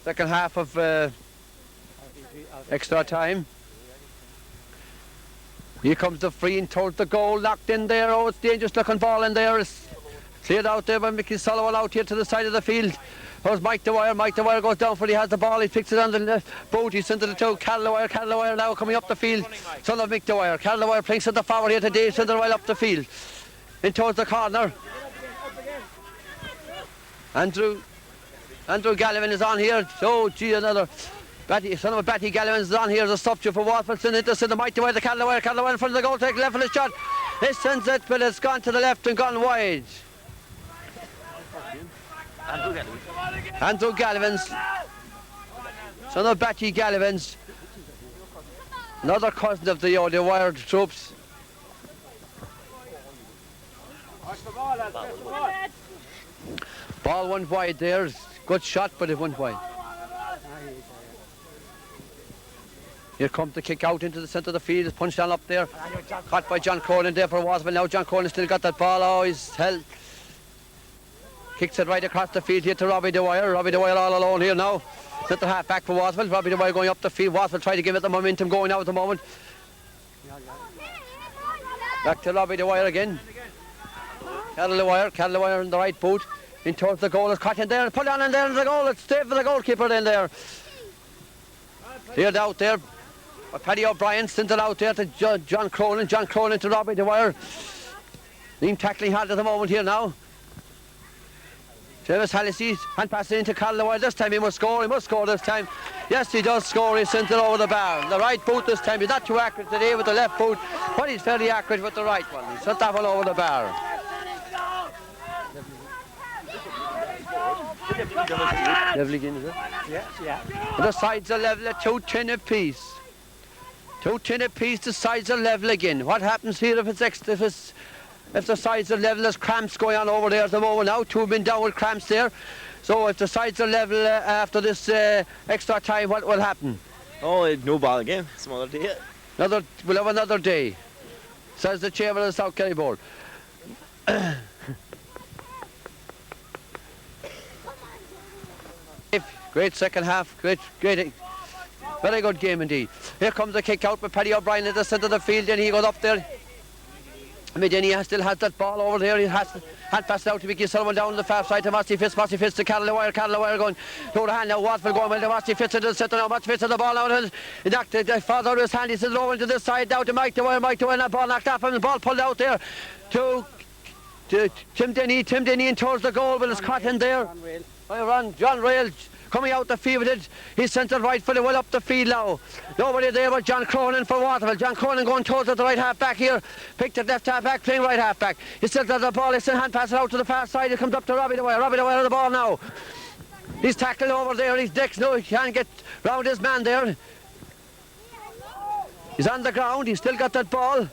second half of extra time. Here comes the free in towards the goal, knocked in there. Oh, it's dangerous looking ball in there. It's cleared out there by Mickey Sullivan out here to the side of the field. There's Mike Dwyer. Mike Dwyer goes down for he has the ball. He picks it on the left boot. He sends it to Cal Dwyer. Cal Dwyer now coming up the field. Son of Mick Dwyer. Cal Dwyer playing centre forward here today. Sends it right up the field. In towards the corner. Andrew Andrew Gallivan is on here. Oh, gee, another son of a Batty Gallivan is on here as a substitute for Waterville. Send it to the mighty wire, the Callaware in front of the goal, take left for the shot. He sends it, but it's gone to the left and gone wide. Andrew Gallivan's, son of Batty Gallivan's, another cousin of the wired troops. Ball went wide there. Good shot, but it went wide. Here comes the kick out into the centre of the field. It's punched down up there. Caught by John Cronin there for Waterville. Now John Cronin still got that ball. Oh, he's held. Kicks it right across the field here to Robbie Dwyer. Robbie Dwyer all alone here now. Centre half back for Waterville. Robbie Dwyer going up the field. Waterville trying to give it the momentum going now at the moment. Back to Robbie Dwyer again. Carol Dwyer in the right boot. In towards the goal. It's caught in there. Put on in there in the goal. It's saved for the goalkeeper in there. Cleared out there. Paddy O'Brien sent it out there to John Cronin. John Cronin to Robbie Dwyer. Sneem tackling hard at the moment here now. Travis Hallisey hand passing into Carl Dwyer. This time he must score. He must score this time. Yes, he does score. He sent it over the bar. The right boot this time. He's not too accurate today with the left boot, but he's fairly accurate with the right one. He sent that one over the bar. Level again, is it? Yes, yeah. The sides are level at 2-10 apiece. 2-10 apiece, the sides are level again. What happens here if the sides are level? There's cramps going on over there at the moment now. 2 men down with cramps there. So if the sides are level after this extra time, what will happen? Oh, no ball again. Some other day. We'll have another day, says the chairman of the South Kerry Board. Great second half, great, very good game indeed. Here comes the kick out with Paddy O'Brien at the centre of the field, and he goes up there. He still has that ball over there. He has hand passed out to Mickey Sullivan down the far side to Mossy Fitz to Carol Dwyer going to the hand now. Waterville going well to Mossy Fitz into the centre now. Mossy Fitz on the ball now. He knocked the father out of his hand. He sends it over into this side now to Mike Dwyer. And that ball knocked off him. The ball pulled out there to Tim Denny and towards the goal, but it's caught in there. John Rail coming out the field with it. He sent it right for the well up the field now. Nobody there but John Cronin for Waterville. John Cronin going towards the right half back here. Picked it left half back, playing right half back. He still does the ball. He still hand passes out to the far side. It comes up to Robbie Dwyer. Robbie Dwyer on the ball now. He's tackled over there. He's Dex. No, he can't get round his man there. He's on the ground. He's still got that ball.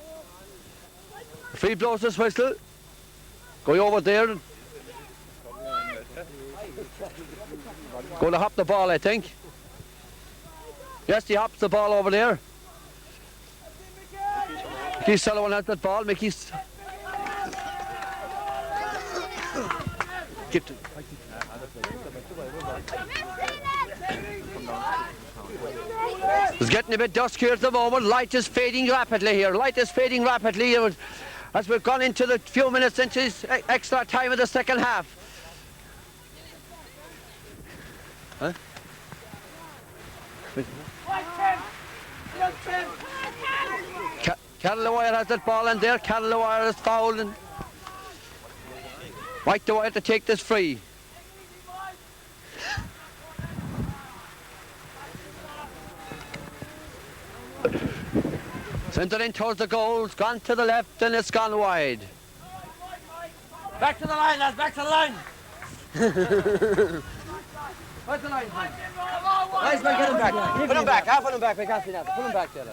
Free blows his whistle. Going over there. Going to hop the ball, I think. Yes, he hops the ball over there. Mickey Sullivan has that ball. Mickey's. It's getting a bit dusk here at the moment. Light is fading rapidly here. As we've gone into the few minutes into this extra time of the second half. Huh? Carol Dwyer has that ball in there. Carol Dwyer is fouled. And Mike Dwyer to take this free. Sent it in towards the goal. It's gone to the left and it's gone wide. Back to the line, lads, back to the line. Where's the line? Nice man, get him back. Put him back. Half of him back. We can't see that. Put him back there.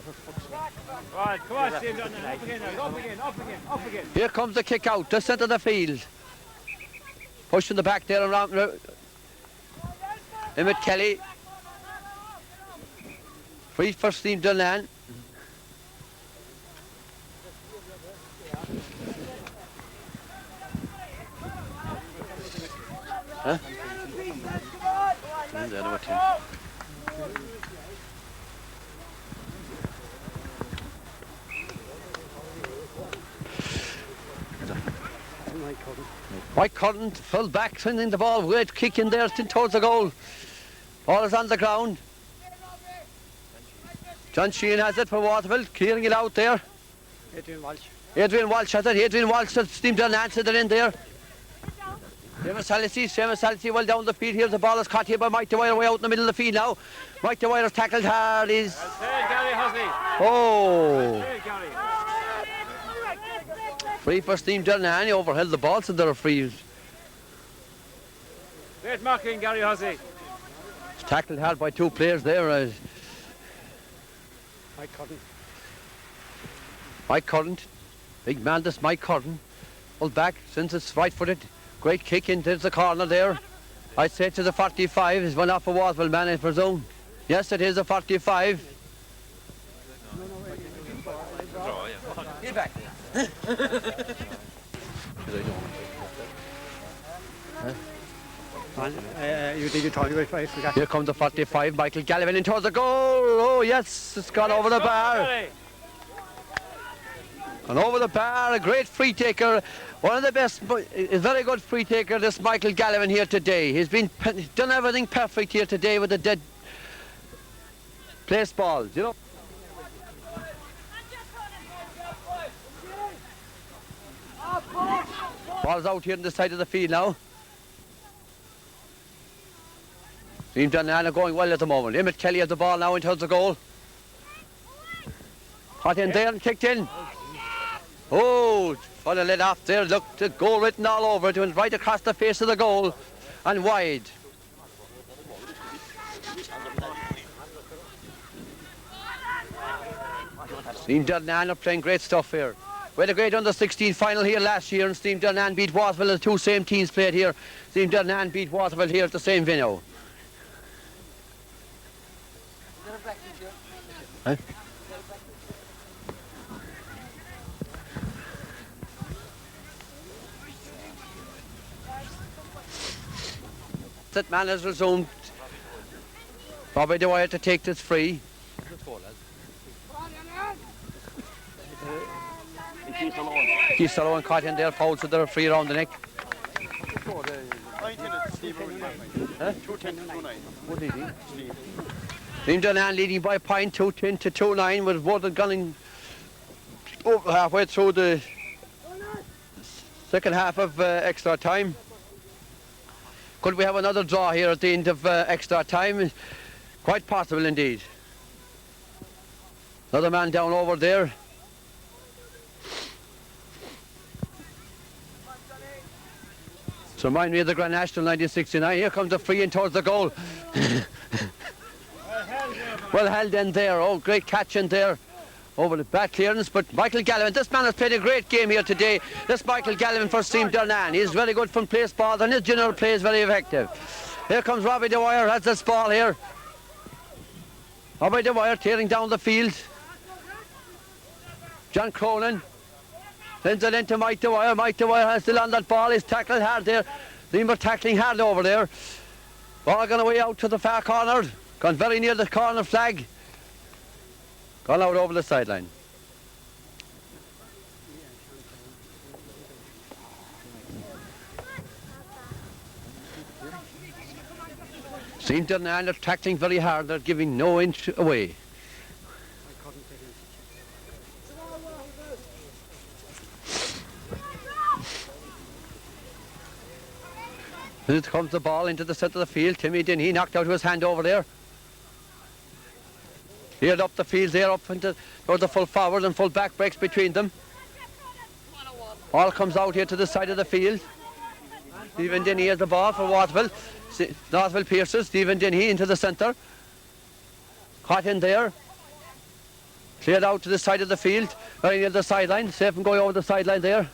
Right, come on, Steve. Up again. Here comes the kick out, the centre of the field. Pushing the back there around. Emmett Kelly. Free for Sneem Derrynane. Huh? Mike Curran fell back, sending the ball, great kick in there towards the goal. Ball is on the ground. John Sheehan has it for Waterville, clearing it out there. Adrian Walsh has it. Adrian Walsh has Sneem Derrynane sent it in there. Seamus Halsey well down the field here. The ball is caught here by Mike Dwyer way out in the middle of the field now. Mike Dwyer's tackled hard. Oh! Free for Sneem Derrynane. He overheld the ball, so they're free. Great marking, Gary Hussey. Tackled hard by two players there. Mike Curran. Big man, this Mike Curran. Pulled back, since it's right-footed. Great kick into the corner there. I'd say to the 45. He's one off a Waterville man, I presume. Yes, it is a 45. Get back. Here comes the 45. Michael Gallivan in towards the goal. Oh, yes, it's gone over the bar. And over the bar, a great free taker. One of the best, a very good free taker, this Michael Gallivan here today. He's done everything perfect here today with the dead place balls, you know. Ball's out here on the side of the field now. Sneem Derrynane are going well at the moment. Emmett Kelly has the ball now in towards the goal. Hot in there and kicked in. Oh, what a let off there. Look, the goal written all over it. It went right across the face of the goal and wide. Sneem Derrynane are playing great stuff here. We had a great under-16 final here last year, and Sneem Derrynane beat Waterville. The two same teams played here. Sneem Derrynane beat Waterville here at the same venue. Huh? That man has resumed. Bobby Dwyer to take this free. Keith Sullivan caught in there, fouled, so they're free around the neck. Sneem Derrynane leading by a point, 2-10 to 2-9, with Waterville gunning over halfway through the second half of extra time. Could we have another draw here at the end of extra time? Quite possible indeed. Another man down over there. So remind me of the Grand National 1969. Here comes the free in towards the goal. Well held in there. Oh, great catch in there. Over the back clearance, but Michael Gallivan, this man has played a great game here today. This Michael Gallivan for Sneem Derrynane. He's very good from place ball, and his general play is very effective. Here comes Robbie Dwyer, has this ball here. Robbie Dwyer tearing down the field. John Cronin sends it into Mike Dwyer. Mike Dwyer has still on that ball. He's tackled hard there. They were tackling hard over there. Ball gone away out to the far corner. Gone very near the corner flag. Gone out over the sideline. Sneem Derrynane are tackling very hard. They're giving no inch away. Here comes the ball into the centre of the field. Timmy Denny knocked out his hand over there. Cleared up the field there, up into the full forward and full back breaks between them. All comes out here to the side of the field. Stephen Denny has the ball for Waterville. Waterville pierces. Stephen Denny into the centre. Caught in there. Cleared out to the side of the field, very near the sideline. Safe and going over the sideline there.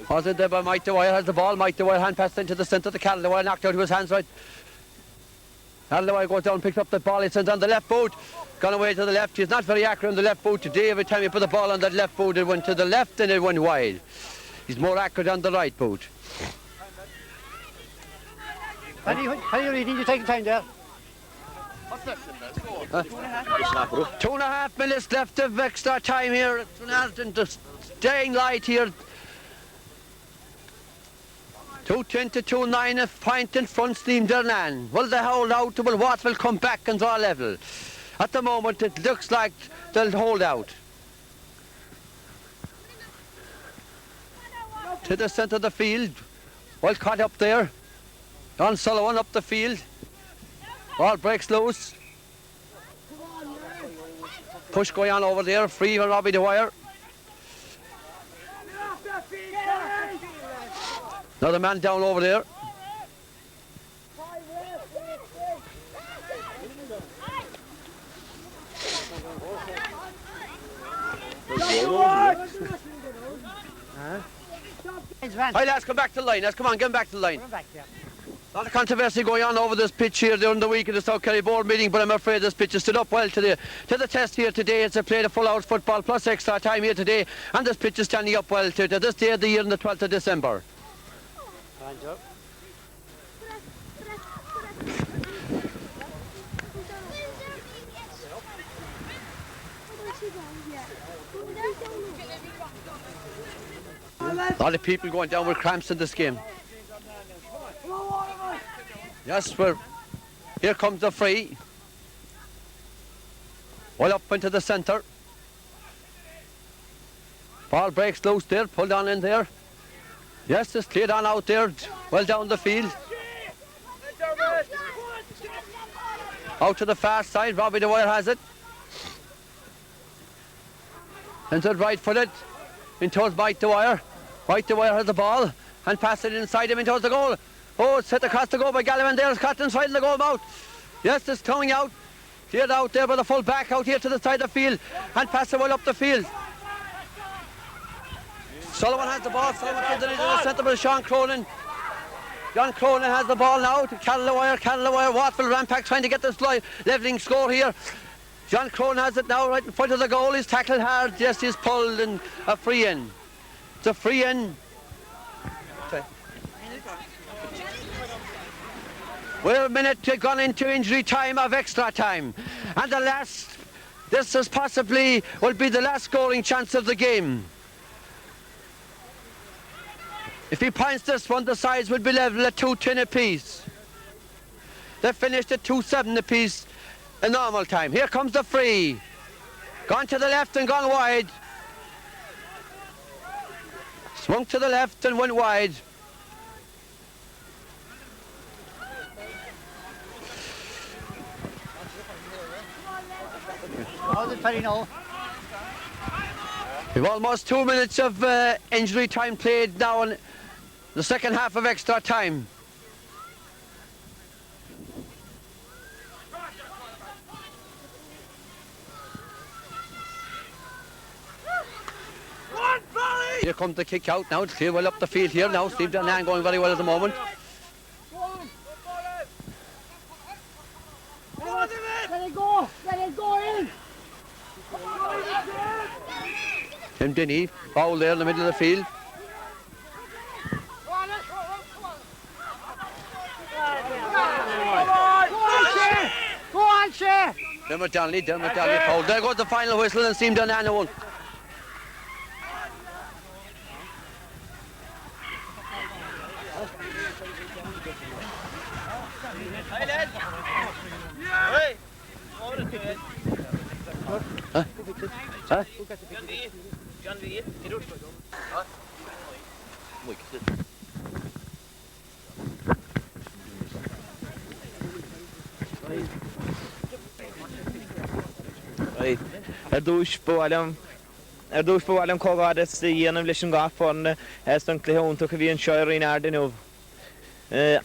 Was it there by Mike Dwyer, has the ball. Mike Dwyer hand passed into the centre. The Cal Dwyer knocked out to his hands right. Cal Dwyer goes down, picks up the ball. He sends on the left boot. Gone away to the left. He's not very accurate on the left boot today. Every time you put the ball on that left boot, it went to the left and it went wide. He's more accurate on the right boot. How do you reading? You taking time there? What's left in there? Score. 2.5 minutes left of extra time here. And the staying light here. 2-10 to 2-9, a point in front, Sneem Derrynane. Will they hold out? Will Waterville come back and draw level? At the moment, it looks like they'll hold out. to the centre of the field. Well caught up there. Don Sullivan up the field. Ball breaks loose. Push going on over there. Free for Robbie Dwyer. Another man down over there. Hi lads, come back to the line. Let's come on, get back to the line. A lot of controversy going on over this pitch here during the week of the South Kerry board meeting, but I'm afraid this pitch has stood up well to the test here today. It's a play of full hours football plus extra time here today, and this pitch is standing up well to this day of the year on the 12th of December. A lot of people going down with cramps in this game. Yes, here comes the free. Well up into the centre. Ball breaks loose there, pulled on in there. Yes, it's cleared on out there, well down the field. Out to the far side, Robbie Dwyer has it. Into right footed, in towards Mike Dwyer. Mike Dwyer has the ball and pass it inside him in towards the goal. Oh, it's set across the goal by Gallivan there. It's caught inside the goal mouth. Yes, it's coming out. Cleared out there by the full back out here to the side of the field and pass it well up the field. Sullivan has the ball. Sullivan comes in into the centre with Sean Cronin. John Cronin has the ball now to Callawire. Waterville Rampack trying to get this levelling score here. John Cronin has it now right in front of the goal. He's tackled hard. Yes, he's pulled and a free in. It's a free in. We're a minute gone into injury time of extra time. And this is possibly will be the last scoring chance of the game. If he points this one, the sides will be level at 2-10 apiece. They finished at 2-7 apiece in normal time. Here comes the free. Gone to the left and gone wide. Swung to the left and went wide. How's it, Ferry, now? We've almost 2 minutes of injury time played now in the second half of extra time. Here comes the kick out now. It's clear well up the field here now. Steve Derrynane going very well at the moment. Let it go! Let it go in! Tim Denny, foul there in the middle of the field. Go on, Shea! Dermot Donnelly foul. There goes the final whistle and Steve Derrynane won. Huh? Dúis bhfuilm cógáda sa dhéanam leis an gáfána don cléónta go bhí an seoir in Ardenov.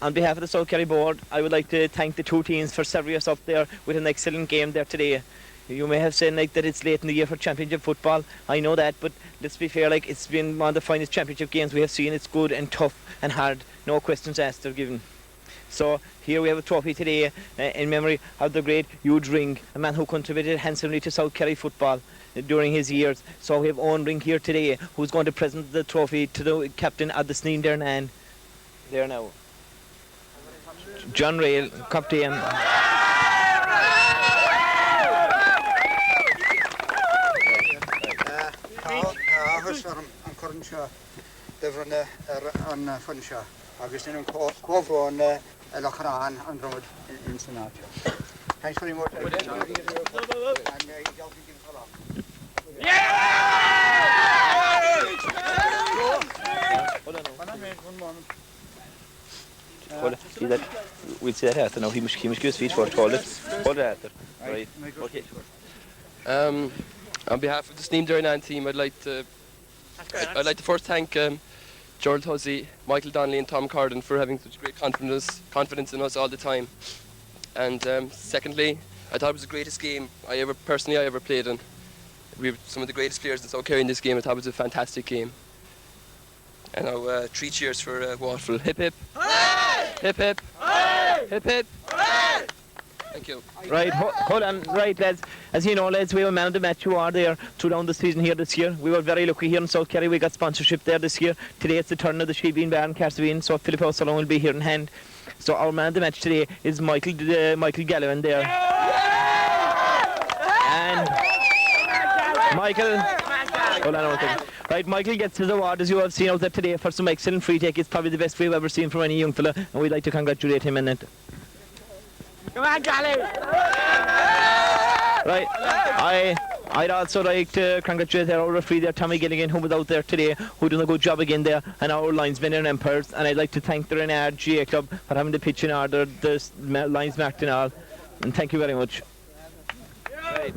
On behalf of the South Kerry board, I would like to thank the two teams for serving us up there with an excellent game there today. You may have said that it's late in the year for championship football. I know that, but let's be fair, it's been one of the finest championship games we have seen. It's good and tough and hard. No questions asked or given. So here we have a trophy today in memory of the great Huge Ring, a man who contributed handsomely to South Kerry football during his years. So we have Owen Ring here today, who's going to present the trophy to the captain of the Sneem Derrynane. There now. John Rail, captain. An corn seo dyfrynne yn ffynsio agus yn cofron Lochrán an Dromid in Senat. Thanks very much. moment. Hold it. We'll see that after now. He must give his feet for it. Hold it after. Right. Okay. On behalf of the Sneem Derrynane team, I'd like to first thank Gerald Hussey, Michael Donnelly and Tom Carden for having such great confidence in us all the time. And secondly, I thought it was the greatest game I ever played in. We were some of the greatest players in South Kerry in this game. I thought it was a fantastic game. And now 3 cheers for Waterville. Hip hip. Hip hip. Hip hip. Thank you. Right, hold on. Right, lads. As you know, lads, we were man of the match who are there throughout the season here this year. We were very lucky here in South Kerry. We got sponsorship there this year. Today it's the turn of the Shebean Bar in Carsevine, so Philip O'Sullivan will be here in hand. So our man of the match today is Michael Gallivan there. And Michael, hold on one second. Right, Michael gets his award, as you have seen out there today, for some excellent free take. It's probably the best we've ever seen from any young fella, and we'd like to congratulate him in it. Come on, Gally! Right, I'd also like to congratulate our referee there, Tommy Gilligan, who was out there today, who done a good job again there, and our linesmen and umpires. And I'd like to thank the Derrynane GA Club for having the pitch in order, the lines marked and all. And thank you very much. Right.